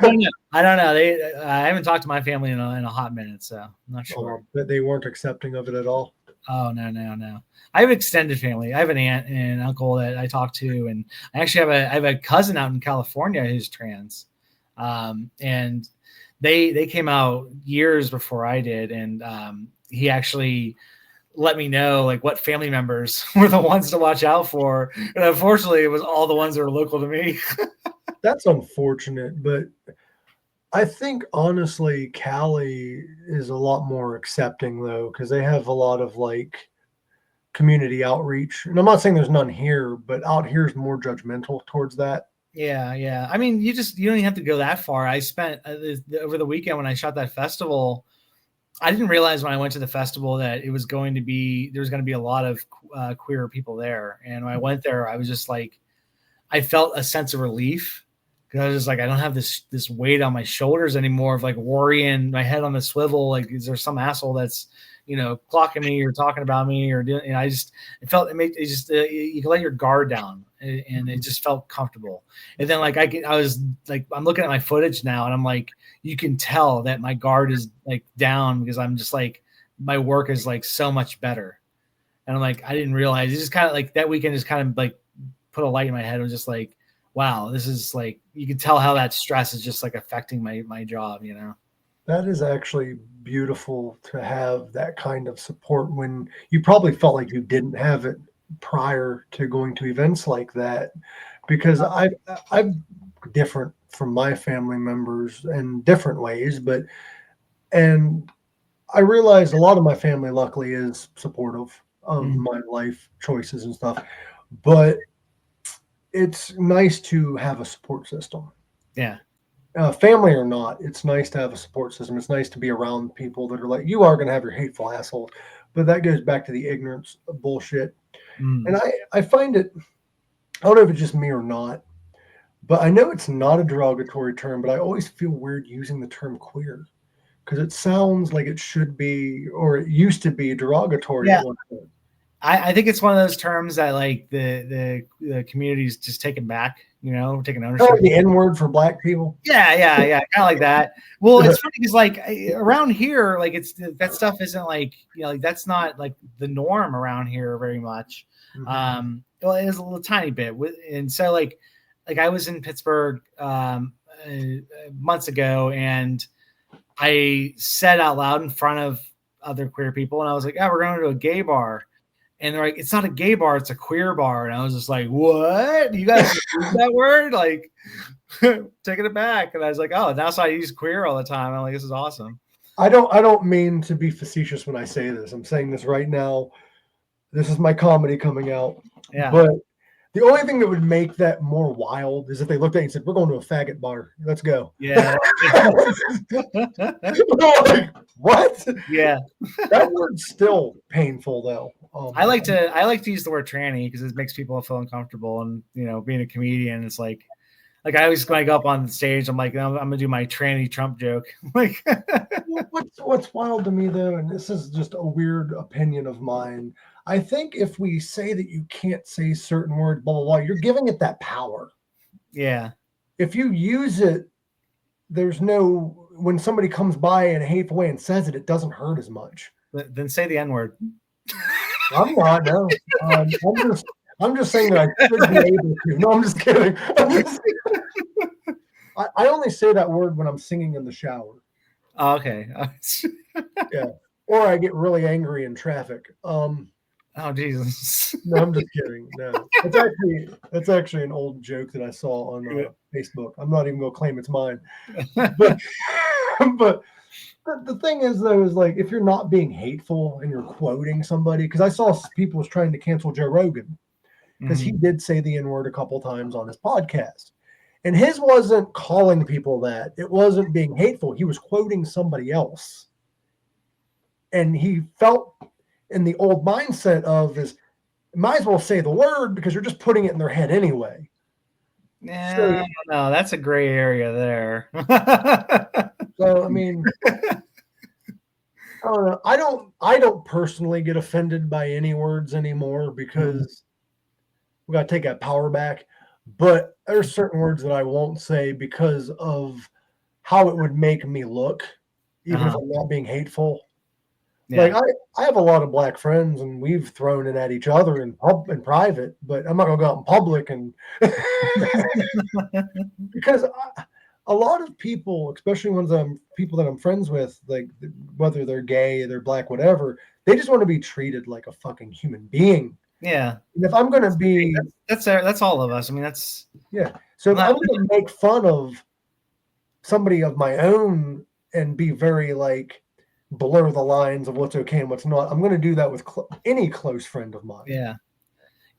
don't know. I haven't talked to my family in a hot minute, so I'm not sure. That they weren't accepting of it at all. Oh no. I have extended family. I have an aunt and an uncle that I talk to, and I actually have a cousin out in California who's trans, and they came out years before I did, and he actually let me know like what family members were the ones to watch out for, and unfortunately, it was all the ones that were local to me. That's unfortunate, but I think honestly, Cali is a lot more accepting though, because they have a lot of like community outreach. And I'm not saying there's none here, but out here is more judgmental towards that. Yeah, yeah. I mean, you don't even have to go that far. I spent over the weekend when I shot that festival. I didn't realize when I went to the festival that there was going to be a lot of queer people there. And when I went there, I was just like, I felt a sense of relief because I was just like, I don't have this weight on my shoulders anymore of like worrying, my head on the swivel. Like, is there some asshole that's, clocking me or talking about me or doing? And it felt you can let your guard down, and it just felt comfortable. And then like I was like, I'm looking at my footage now, and I'm like, you can tell that my guard is like down because I'm just like, my work is like so much better. And I'm like, I didn't realize. It's just kind of like that weekend just kind of like put a light in my head. It was just like, wow, this is like, you can tell how that stress is just like affecting my job, That is actually beautiful to have that kind of support when you probably felt like you didn't have it prior to going to events like that. Because I'm different from my family members in different ways, and I realized a lot of my family luckily is supportive of Mhm. my life choices and stuff, but it's nice to have a support system. Yeah. Family or not, it's nice to have a support system. It's nice to be around people that are like, you are going to have your hateful assholes, but that goes back to the ignorance of bullshit. Mm. And I find it, I don't know if it's just me or not, but I know it's not a derogatory term, but I always feel weird using the term queer because it sounds like it should be, or it used to be derogatory at Yeah. one point. I think it's one of those terms that like the community's just taking back, taking ownership. Oh, the N word for black people. Yeah, kind of like that. Well, it's funny because like around here, like that stuff isn't like, like that's not like the norm around here very much. Well, it is a little tiny bit, and so like I was in Pittsburgh months ago, and I said out loud in front of other queer people, and I was like, "Oh, we're going to a gay bar." And they're like, it's not a gay bar, it's a queer bar. And I was just like, what? You guys use that word? Like, taking it back. And I was like, oh, now so I use queer all the time. I'm like, this is awesome. I don't mean to be facetious when I say this. I'm saying this right now. This is my comedy coming out. Yeah. But the only thing that would make that more wild is if they looked at you and said, we're going to a faggot bar. Let's go. Yeah. Like, what? Yeah. That word's still painful though. I like to use the word tranny because it makes people feel uncomfortable. And, being a comedian, it's like I always, when I go up on stage, I'm like, I'm gonna do my tranny Trump joke. Like, what's wild to me though, and this is just a weird opinion of mine. I think if we say that you can't say certain words, blah blah blah, you're giving it that power. Yeah. If you use it, there's no, when somebody comes by in a hateful way and says it, it doesn't hurt as much. Then say the N-word. I'm not, no. I'm just saying that I should be able to. No, I'm just kidding. I only say that word when I'm singing in the shower. Oh, okay. Yeah. Or I get really angry in traffic. Oh, Jesus. No, I'm just kidding. No. That's actually an old joke that I saw on Facebook. I'm not even going to claim it's mine. But the thing is, though, is like if you're not being hateful and you're quoting somebody, because I saw people was trying to cancel Joe Rogan because he did say the N-word a couple times on his podcast. And his wasn't calling people that. It wasn't being hateful. He was quoting somebody else. And he felt in the old mindset of might as well say the word because you're just putting it in their head anyway. Yeah, so, I don't know. That's a gray area there. So, I mean, I don't know. I don't personally get offended by any words anymore because we got to take that power back. But there's certain words that I won't say because of how it would make me look, even if I'm not being hateful. Yeah. Like I have a lot of black friends, and we've thrown it at each other in private, but I'm not gonna go out in public and because a lot of people, especially people that I'm friends with, like whether they're gay, they're black, whatever, they just want to be treated like a fucking human being. Yeah. And if I'm gonna be, that's all of us. I mean, that's yeah. So if I'm gonna make fun of somebody of my own and be very like blur the lines of what's okay and what's not. I'm going to do that with any close friend of mine. Yeah.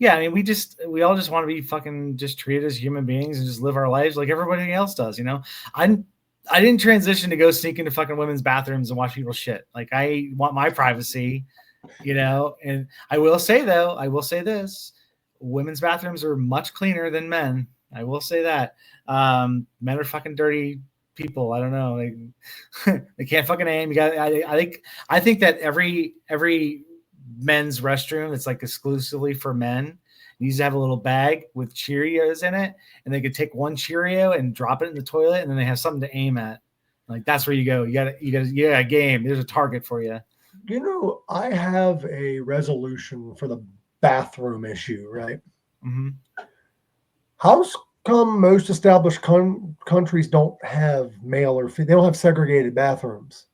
Yeah, I mean, we all just want to be fucking just treated as human beings and just live our lives like everybody else does, you know? I didn't transition to go sneak into fucking women's bathrooms and watch people shit. Like, I want my privacy, you know? And I will say this, women's bathrooms are much cleaner than men. I will say that. Men are fucking dirty people. I don't know. They can't fucking aim. I think that every men's restroom that's like exclusively for men needs to have a little bag with Cheerios in it, and they could take one Cheerio and drop it in the toilet, and then they have something to aim at. Like, that's where you go. You got a game. There's a target for you. You know, I have a resolution for the bathroom issue, right? Mm-hmm. How come most established countries don't have male or female? They don't have segregated bathrooms.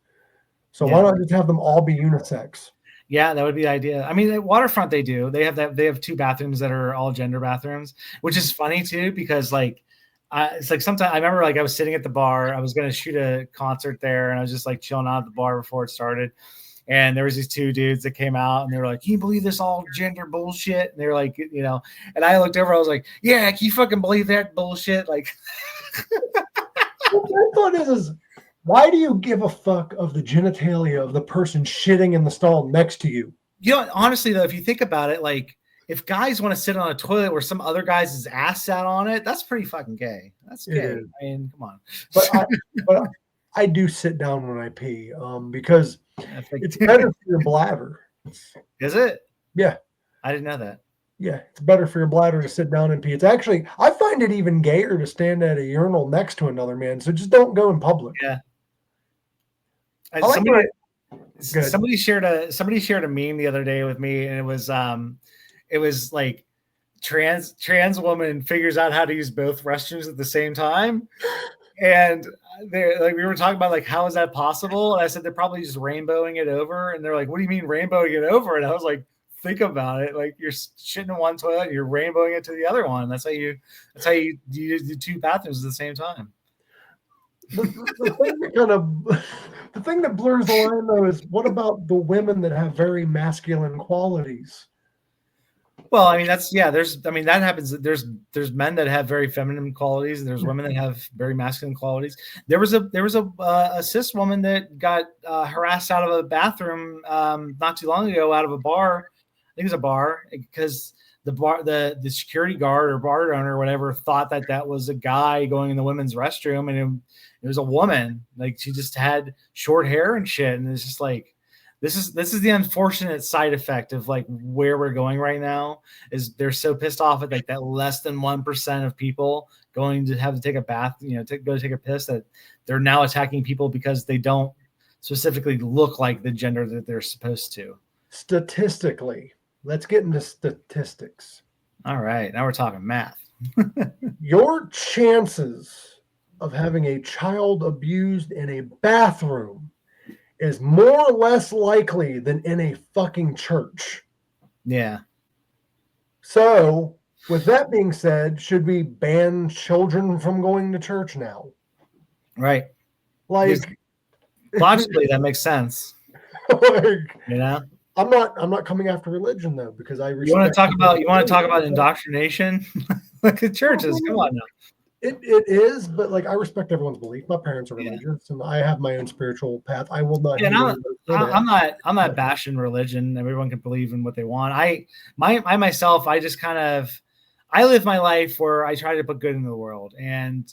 So why not just have them all be unisex? Yeah, that would be the idea. I mean, at Waterfront, they do. They have 2 bathrooms that are all gender bathrooms, which is funny too, because like, it's like sometimes I remember like I was sitting at the bar. I was going to shoot a concert there, and I was just like chilling out at the bar before it started. And there was these 2 dudes that came out, and they were like, "Can you believe this all gender bullshit?" And they were like, you know, and I looked over, I was like, "Yeah, can you fucking believe that bullshit?" Like, my thought is why do you give a fuck of the genitalia of the person shitting in the stall next to you? You know, honestly though, if you think about it, like, if guys want to sit on a toilet where some other guy's ass sat on it, that's pretty fucking gay. That's gay. I mean, come on. But I do sit down when I pee, because it's better for your bladder. Is it? Yeah. I didn't know that. Yeah, it's better for your bladder to sit down and pee. It's actually, I find it even gayer to stand at a urinal next to another man. So just don't go in public. Yeah. Somebody shared a meme the other day with me, and it was like trans woman figures out how to use both restrooms at the same time. And like, we were talking about like, how is that possible? And I said, they're probably just rainbowing it over. And they're like, what do you mean rainbowing it over? And I was like, think about it. Like, you're shitting in one toilet, and you're rainbowing it to the other one. That's how you use the 2 bathrooms at the same time. The thing that blurs the line though is, what about the women that have very masculine qualities? Well, I mean, that happens. There's men that have very feminine qualities, and there's women that have very masculine qualities. There was a cis woman that got harassed out of a bathroom not too long ago, out of a bar. I think it was a bar, because the security guard or bar owner or whatever thought that was a guy going in the women's restroom, and it was a woman. Like, she just had short hair and shit, and it's just like, this is the unfortunate side effect of like where we're going right now, is they're so pissed off at like that less than 1% of people going to have to take a bath, you know, to go take a piss, that they're now attacking people because they don't specifically look like the gender that they're supposed to. Statistically, let's get into statistics. All right, now we're talking math. Your chances of having a child abused in a bathroom is more or less likely than in a fucking church. Yeah. So, with that being said, should we ban children from going to church now? Right. Like, logically, that makes sense. Like, you know, I'm not coming after religion though, because I you want to talk about indoctrination? Like, the churches, come on now. It is, but like, I respect everyone's belief. My parents are religious, and I have my own spiritual path. I will not. Yeah, I'm not bashing religion. Everyone can believe in what they want. I myself, I just kind of, I live my life where I try to put good in the world, and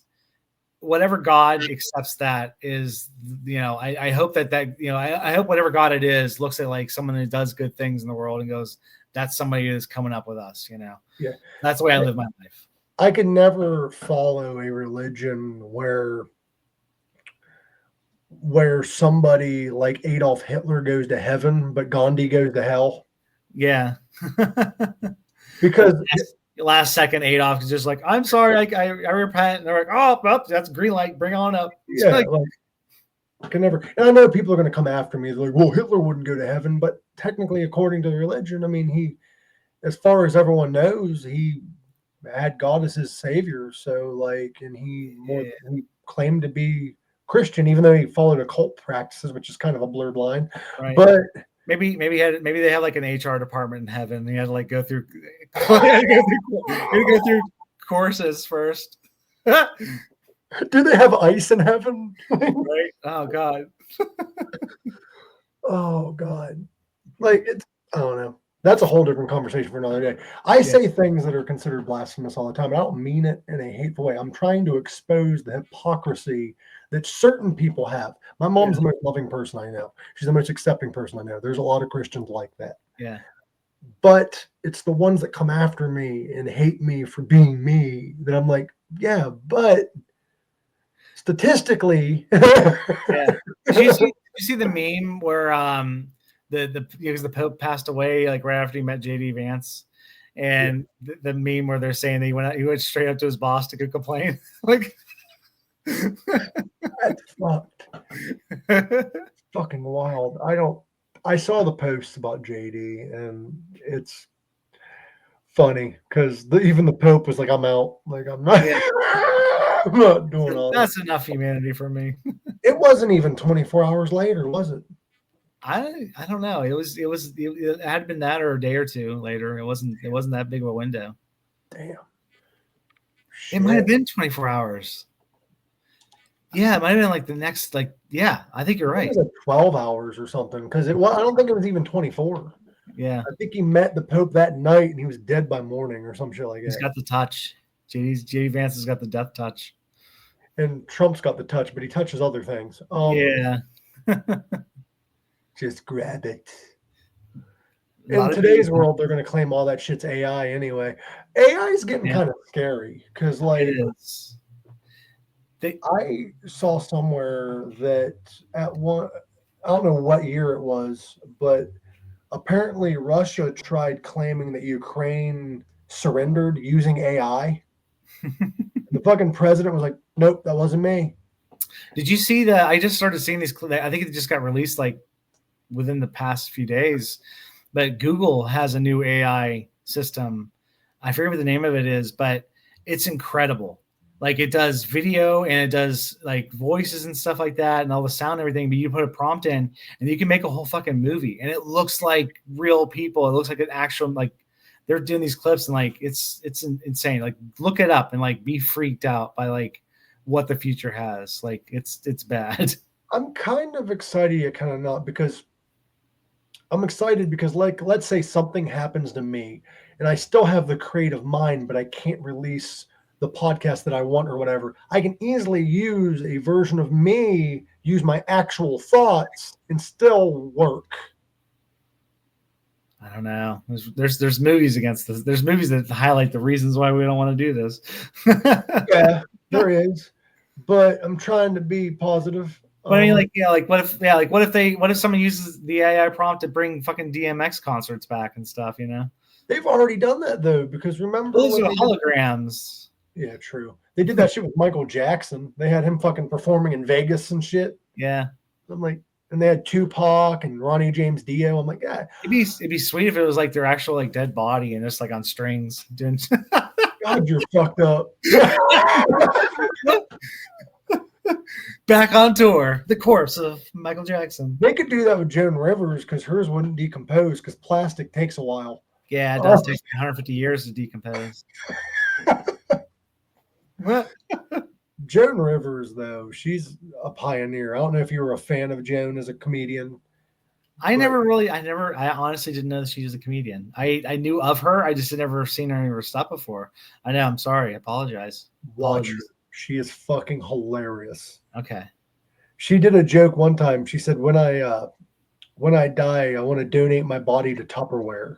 whatever God accepts, that is, you know, I hope that you know, I hope whatever God it is looks at like someone who does good things in the world and goes, that's somebody who's coming up with us. You know, yeah, that's the way I live my life. I could never follow a religion where somebody like Adolf Hitler goes to heaven, but Gandhi goes to hell. Yeah. Because last second Adolf is just like, I'm sorry, I repent. And they're like, oh, that's green light, bring on up. Yeah, like, I can never. And I know people are going to come after me. They're like, well, Hitler wouldn't go to heaven, but technically, according to the religion, I mean, he, as far as everyone knows, he had God as his savior. So like, and he claimed to be Christian, even though he followed occult practices, which is kind of a blurred line. Right. But maybe they have like an HR department in heaven. And he had to like go through, go through courses first. Do they have ice in heaven? Right? Oh God. Oh God. Like it's, I don't know. That's a whole different conversation for another day. I say things that are considered blasphemous all the time. I don't mean it in a hateful way. I'm trying to expose the hypocrisy that certain people have. My mom's the most loving person I know. She's the most accepting person I know. There's a lot of Christians like that. Yeah. But it's the ones that come after me and hate me for being me that I'm like, yeah, but statistically. Yeah. Did you see the meme where because the Pope passed away like right after he met JD Vance, and the meme where they're saying that he went straight up to his boss to go complain. Like that's fucked. Fucking wild. I saw the posts about JD and it's funny because even the Pope was like, I'm out. Like I'm not I'm not doing all that's that. enough humanity for me. It wasn't even 24 hours later, was it? I don't know. It had been that or a day or two later. It wasn't that big of a window. Damn. It might have been 24 hours. Yeah, it might have been like the next, like, yeah, I think you're right. It was like 12 hours or something because I don't think it was even 24. Yeah. I think he met the Pope that night and he was dead by morning or some shit like that. He's got the touch. JD Vance has got the death touch. And Trump's got the touch, but he touches other things. Yeah. Just grab it. In today's world, they're going to claim all that shit's AI anyway. AI is getting kind of scary because, like, I saw somewhere that at one, I don't know what year it was, but apparently Russia tried claiming that Ukraine surrendered using AI. The fucking president was like, nope, that wasn't me. Did you see that? I just started seeing these. I think it just got released like within the past few days. But Google has a new AI system. I forget what the name of it is, but it's incredible. Like it does video and it does like voices and stuff like that and all the sound and everything. But you put a prompt in and you can make a whole fucking movie. And it looks like real people. It looks like an actual, like they're doing these clips and like it's insane. Like look it up and like be freaked out by like what the future has. Like it's bad. I'm kind of excited, yet kind of not, because I'm excited because, like, let's say something happens to me and I still have the creative mind, but I can't release the podcast that I want or whatever. I can easily use a version of me, use my actual thoughts, and still work. I don't know. There's movies against this. There's movies that highlight the reasons why we don't want to do this. Yeah, there is. But I'm trying to be positive. But I mean, like, yeah, like what if someone uses the AI prompt to bring fucking DMX concerts back and stuff, you know? They've already done that though, because remember those are holograms. Yeah, true. They did that shit with Michael Jackson. They had him fucking performing in Vegas and shit. Yeah. I'm like, and they had Tupac and Ronnie James Dio. I'm like, yeah. It'd be sweet if it was like their actual like dead body and just like on strings doing. God, you're fucked up. Back on tour, the corpse of Michael Jackson. They could do that with Joan Rivers because hers wouldn't decompose because plastic takes a while. Yeah, it does take 150 years to decompose. Joan Rivers, though, she's a pioneer. I don't know if you were a fan of Joan as a comedian. I honestly didn't know that she was a comedian. I knew of her. I just had never seen her in her stuff before. I know. I'm sorry. I apologize. Watch her. She is fucking hilarious. Okay. She did a joke one time. She said, when I die, I want to donate my body to Tupperware.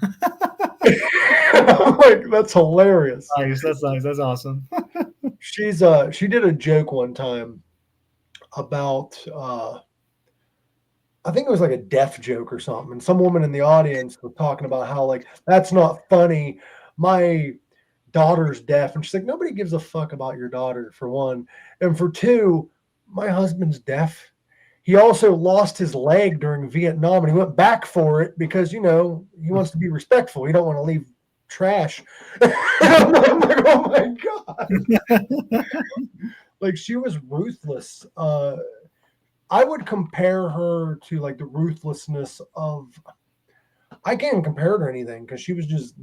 I'm like, that's hilarious. Nice. That's nice. That's awesome. She did a joke one time about I think it was like a death joke or something. And some woman in the audience was talking about how like, that's not funny. My daughter's deaf. And she's like, nobody gives a fuck about your daughter, for one. And for two, my husband's deaf. He also lost his leg during Vietnam and he went back for it because, you know, he wants to be respectful. He don't want to leave trash. I'm like, oh my God. Like she was ruthless. I would compare her to like the ruthlessness of. I can't even compare her to anything because she was just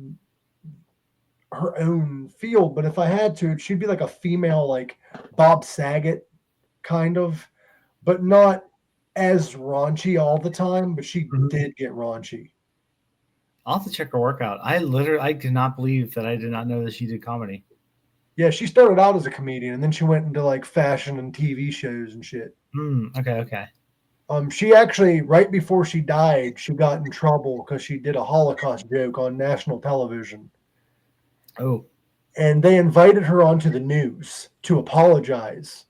her own field. But if I had to, she'd be like a female, like Bob Saget, kind of, but not as raunchy all the time. But she did get raunchy. I'll have to check her workout. I could not believe that I did not know that she did comedy. Yeah, she started out as a comedian and then she went into like fashion and TV shows and shit. Okay. She actually, right before she died, she got in trouble because she did a Holocaust joke on national television. Oh. And they invited her onto the news to apologize.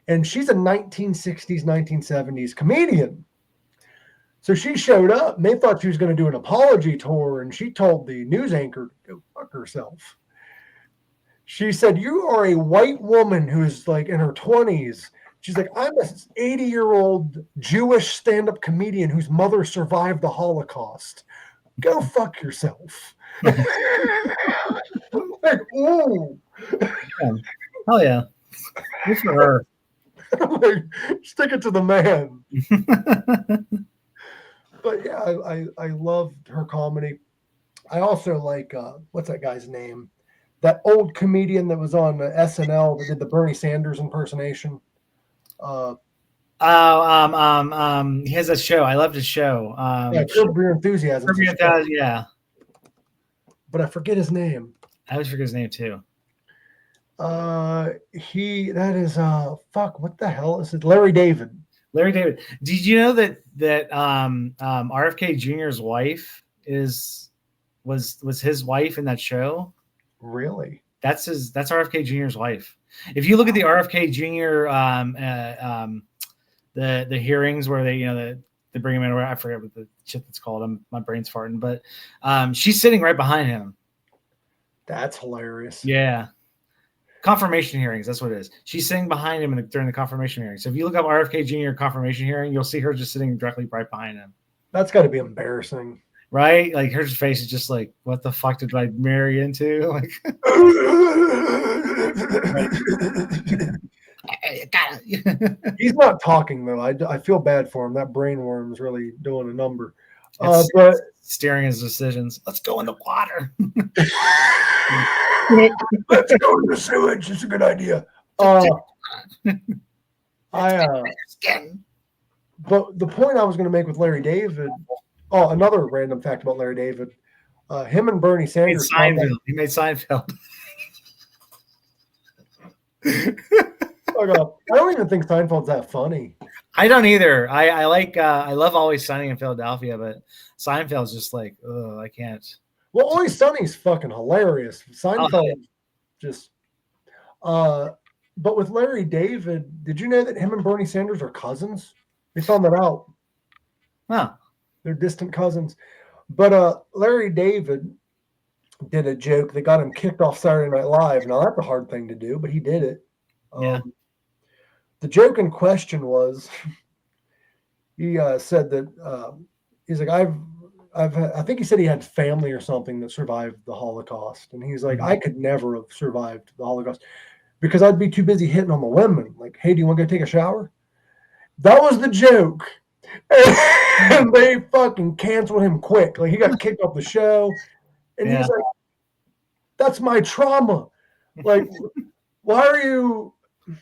And she's a 1960s, 1970s comedian. So she showed up and they thought she was going to do an apology tour. And she told the news anchor to go fuck herself. She said, "You are a white woman who's like in her 20s." She's like, "I'm an 80-year-old Jewish stand-up comedian whose mother survived the Holocaust. Go fuck yourself." Like, ooh. Hell yeah. Good for her. Like, stick it to the man. But yeah, I loved her comedy. I also like, what's that guy's name? That old comedian that was on SNL that did the Bernie Sanders impersonation. He has a show. I loved his show. Yeah, Curb Your Enthusiasm. Yeah. But I forget his name. I always forget his name too. That is fuck, what the hell is it? Larry David. Larry David. Did you know that RFK Jr.'s wife was his wife in that show? Really? That's RFK Jr.'s wife. If you look at the RFK Jr. The hearings where they bring him in, I forget what the shit that's called. My brain's farting, but she's sitting right behind him. That's hilarious. Yeah. Confirmation hearings, that's what it is. She's sitting behind him during the confirmation hearing. So if you look up RFK Jr. confirmation hearing, you'll see her just sitting directly right behind him. That's got to be embarrassing. Right? Like her face is just like, what the fuck did I marry into? Like, he's not talking though. I feel bad for him. That brainworm is really doing a number. But steering his decisions. Let's go in the water. Let's go to the sewage. It's a good idea. But the point I was going to make with Larry David. Oh, another random fact about Larry David. Him and Bernie Sanders. He made Seinfeld. I don't even think Seinfeld's that funny. I don't either. I love Always Sunny in Philadelphia, but Seinfeld's just like, oh, I can't. Well, Always Sunny's fucking hilarious. Seinfeld just. But with Larry David, did you know that him and Bernie Sanders are cousins? We found that out. Huh. They're distant cousins. But Larry David did a joke that got him kicked off Saturday Night Live. Now, that's a hard thing to do, but he did it. Yeah. The joke in question was he said that he's like, I think he said he had family or something that survived the Holocaust. And he's like, I could never have survived the Holocaust because I'd be too busy hitting on the women. Like, hey, do you want to go take a shower? That was the joke. And they fucking canceled him quick. Like, he got kicked off the show. And he's like, that's my trauma. Like, why are you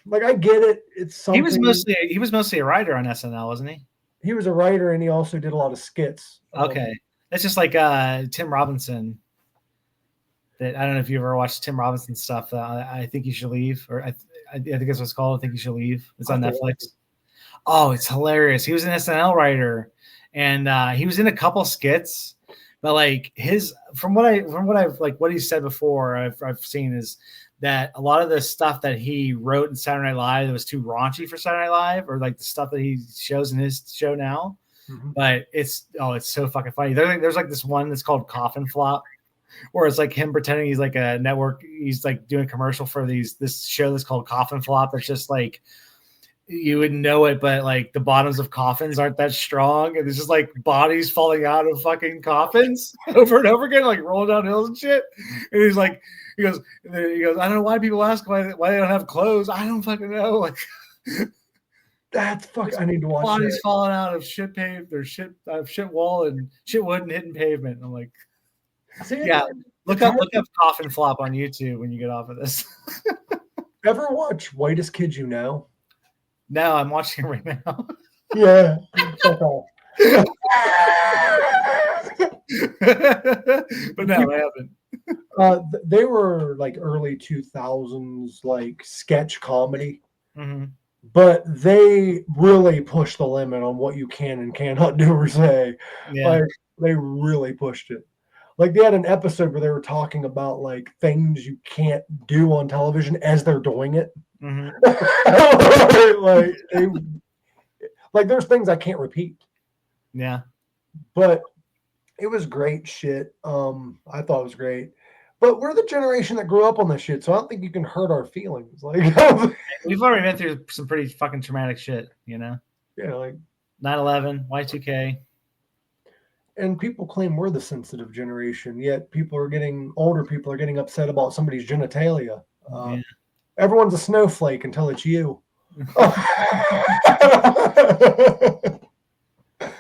like, I get it. It's something. He was mostly a writer on SNL, wasn't he? He was a writer and he also did a lot of skits. Okay. It's just like Tim Robinson. That I don't know if you ever watched Tim Robinson stuff. I Think You Should Leave, or I think that's what it's called. I Think You Should Leave. It's on Netflix. Oh, it's hilarious. He was an SNL writer, and he was in a couple skits. But like from what I've like what he said before, I've seen is that a lot of the stuff that he wrote in Saturday Night Live that was too raunchy for Saturday Night Live, or like the stuff that he shows in his show now. Mm-hmm. But it's so fucking funny. There's like this one that's called Coffin Flop, where it's like him pretending he's like a network. He's like doing a commercial for this show that's called Coffin Flop. It's just like you would know it, but like the bottoms of coffins aren't that strong, and there's just like bodies falling out of fucking coffins over and over again, like rolling down hills and shit. And he's like, he goes, I don't know why people ask why they don't have clothes. I don't fucking know. Like, that's fuck. I need to watch bodies that. falling out of shit paved or shit wall and shit wood and hitting pavement. I'm like, yeah. Look up coffin flop on YouTube when you get off of this. Ever watch Whitest Kids You Know? No, I'm watching it right now. Yeah. But no, I haven't. They were like early 2000s, like sketch comedy. Mm-hmm. But they really pushed the limit on what you can and cannot do or say. Yeah. Like they really pushed it. Like they had an episode where they were talking about like things you can't do on television as they're doing it. Mm-hmm. like there's things I can't repeat. Yeah. But it was great shit. I thought it was great. But we're the generation that grew up on this shit, so I don't think you can hurt our feelings. Like we've already been through some pretty fucking traumatic shit, you know? Yeah, like 9/11, Y2K. And people claim we're the sensitive generation, yet older people are getting upset about somebody's genitalia. Yeah. Everyone's a snowflake until it's you.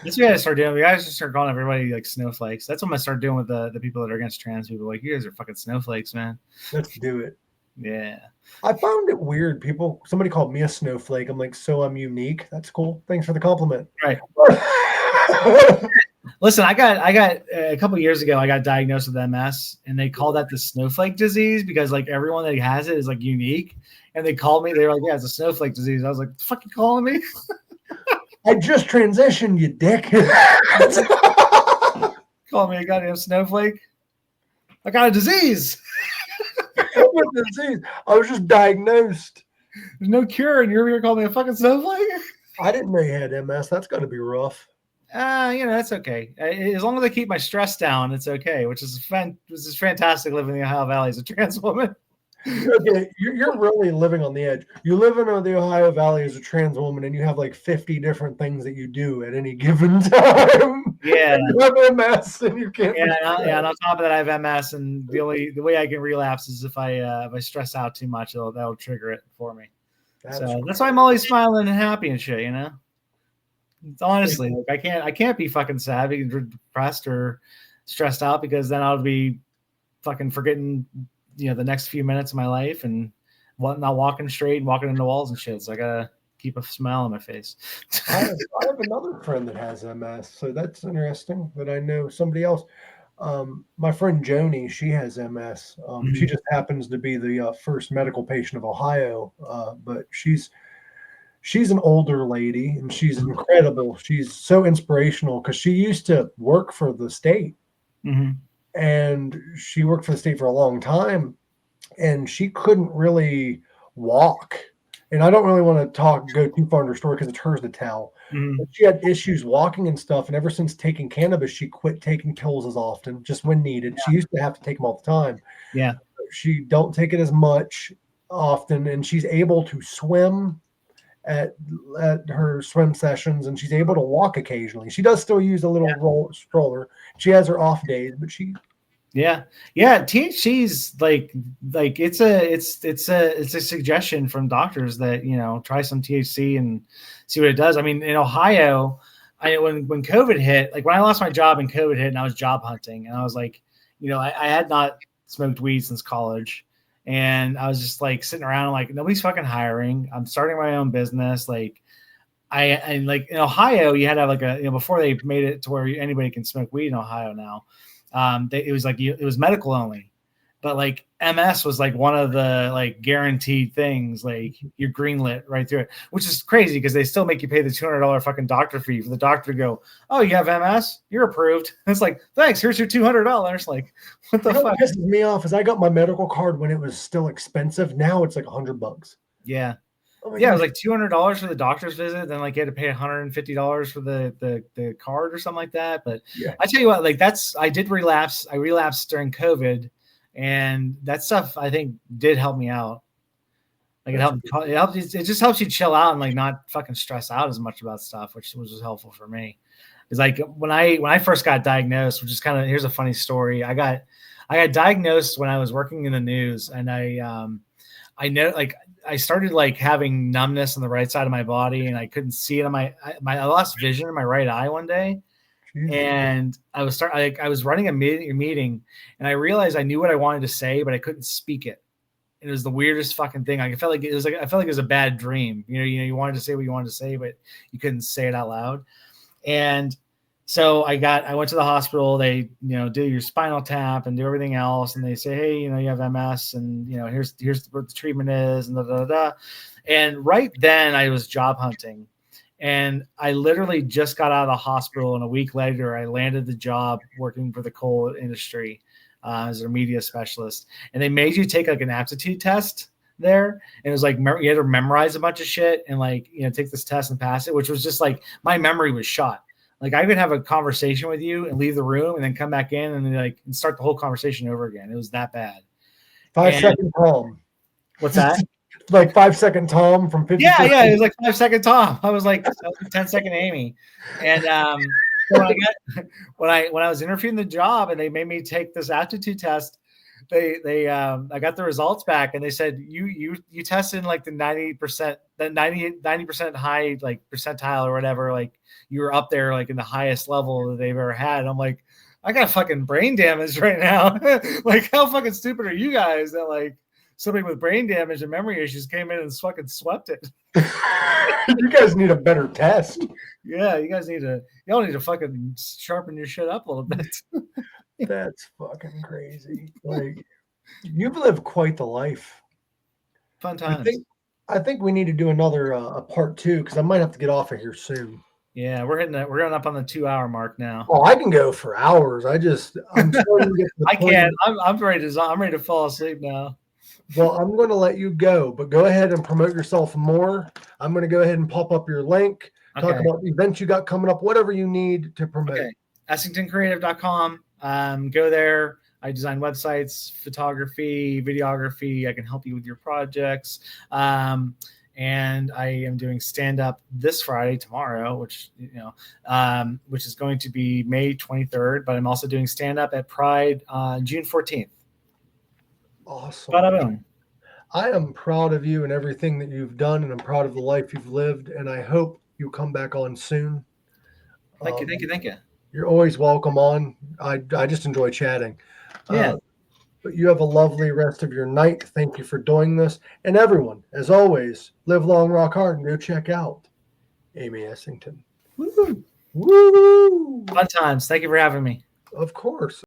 That's what we gotta start doing. We gotta just start calling everybody like snowflakes. That's what I'm gonna start doing with the people that are against trans people. Like, you guys are fucking snowflakes, man. Let's do it. Yeah. I found it weird. Somebody called me a snowflake. I'm like, so I'm unique. That's cool. Thanks for the compliment. Right. Listen, I got a couple of years ago, I got diagnosed with MS, and they call that the snowflake disease because like everyone that has it is like unique. And they called me, they were like, yeah, it's a snowflake disease. I was like, the fuck you calling me? I just transitioned, you dick. Call me a goddamn snowflake. I got a disease. I was just diagnosed. There's no cure, and you're here calling me a fucking snowflake? I didn't know you had MS. That's got to be rough. That's okay. As long as I keep my stress down, it's okay. Which is fantastic living in the Ohio Valley as a trans woman. Okay, you're really living on the edge. You live in the Ohio Valley as a trans woman, and you have like 50 different things that you do at any given time. Yeah, you have MS, and you can't. Yeah, and on top of that, I have MS, and the way I can relapse is if I stress out too much, that'll trigger it for me. That's why I'm always smiling and happy and shit. You know, honestly, like, I can't be fucking sad, depressed, or stressed out because then I'll be fucking forgetting, the next few minutes of my life and not walking straight and walking into walls and shit. So I gotta keep a smile on my face. I have another friend that has MS, so that's interesting that I know somebody else. My friend Joni, she has MS. She just happens to be the first medical patient of Ohio, but she's an older lady and she's incredible. She's so inspirational because she used to work for the state. Mm-hmm. And she worked for the state for a long time, and she couldn't really walk. And I don't really want to go too far into her story because it's hers to tell. Mm-hmm. But she had issues walking and stuff, and ever since taking cannabis, she quit taking pills as often, just when needed. Yeah. She used to have to take them all the time. Yeah. She don't take it as much often, and she's able to swim at her swim sessions, and she's able to walk occasionally. She does still use a little stroller. She has her off days, but THC's like it's a suggestion from doctors that try some THC and see what it does. I mean, in Ohio, when COVID hit, like when I lost my job and COVID hit, and I was job hunting, and I was like, I had not smoked weed since college. And I was just like sitting around like, nobody's fucking hiring. I'm starting my own business. Like and like in Ohio, you had to have like before they made it to where anybody can smoke weed in Ohio now. It was like, it was medical only, but like MS was like one of the like guaranteed things, like you're greenlit right through it, which is crazy because they still make you pay the $200 fucking doctor fee for the doctor to go, oh, you have MS, you're approved. And it's like, thanks, here's your $200. Like, what the fuck? What pisses me off is I got my medical card when it was still expensive. Now it's like $100. Yeah. Yeah, it was like $200 for the doctor's visit. Then like you had to pay $150 for the card or something like that. But yeah. I tell you what, like I did relapse. I relapsed during COVID, and that stuff I think did help me out. Like it just helps you chill out and like not fucking stress out as much about stuff, which was helpful for me. It's like when I first got diagnosed, which is kind of, here's a funny story. I got diagnosed when I was working in the news, and I know, like, I started like having numbness on the right side of my body, and I couldn't see it on I lost vision in my right eye one day. And I was running a meeting, and I realized I knew what I wanted to say, but I couldn't speak it. It was the weirdest fucking thing. I felt like it was a bad dream. You wanted to say what you wanted to say, but you couldn't say it out loud. And so I went to the hospital. They, do your spinal tap and do everything else. And they say, hey, you have MS, and, here's what the treatment is, and da, da, da. And right then I was job hunting, and I literally just got out of the hospital. And a week later, I landed the job working for the coal industry as a media specialist. And they made you take like an aptitude test there. And it was like, you had to memorize a bunch of shit and like, take this test and pass it, which was just like, my memory was shot. Like I could have a conversation with you and leave the room and then come back in and then and start the whole conversation over again. It was that bad. 5-second Tom. What's that? Like 5-second Tom from 50. Yeah. It was like 5-second Tom. I was like 10-second Amy. And when I was interviewing the job and they made me take this aptitude test, I got the results back, and they said you tested in like the 90%, that 90% high like percentile or whatever. Like you were up there like in the highest level that they've ever had. And I'm like, I got fucking brain damage right now. Like how fucking stupid are you guys that like somebody with brain damage and memory issues came in and fucking swept it? You guys need a better test. Yeah, y'all need to fucking sharpen your shit up a little bit. That's fucking crazy. Like you've lived quite the life. Fun times. I think we need to do another a part 2, because I might have to get off of here soon. Yeah, we're going up on the 2-hour mark now. Oh, I can go for hours. I'm starting to get to the I point. can't. I'm ready to fall asleep now. Well, I'm going to let you go, but go ahead and promote yourself more. I'm going to go ahead and pop up your link, talk about the events you got coming up, whatever you need to promote. Okay. EssingtonCreative.com. Go there. I design websites, photography, videography. I can help you with your projects. And I am doing stand-up this Friday, tomorrow, which is going to be May 23rd. But I'm also doing stand-up at Pride June 14th. Awesome. Bada-boom. I am proud of you and everything that you've done, and I'm proud of the life you've lived. And I hope you come back on soon. Thank you. You're always welcome on. I just enjoy chatting. Yeah. But you have a lovely rest of your night. Thank you for doing this. And everyone, as always, live long, rock hard, and go check out Amy Essington. Woo! Woo! Fun times. Thank you for having me. Of course.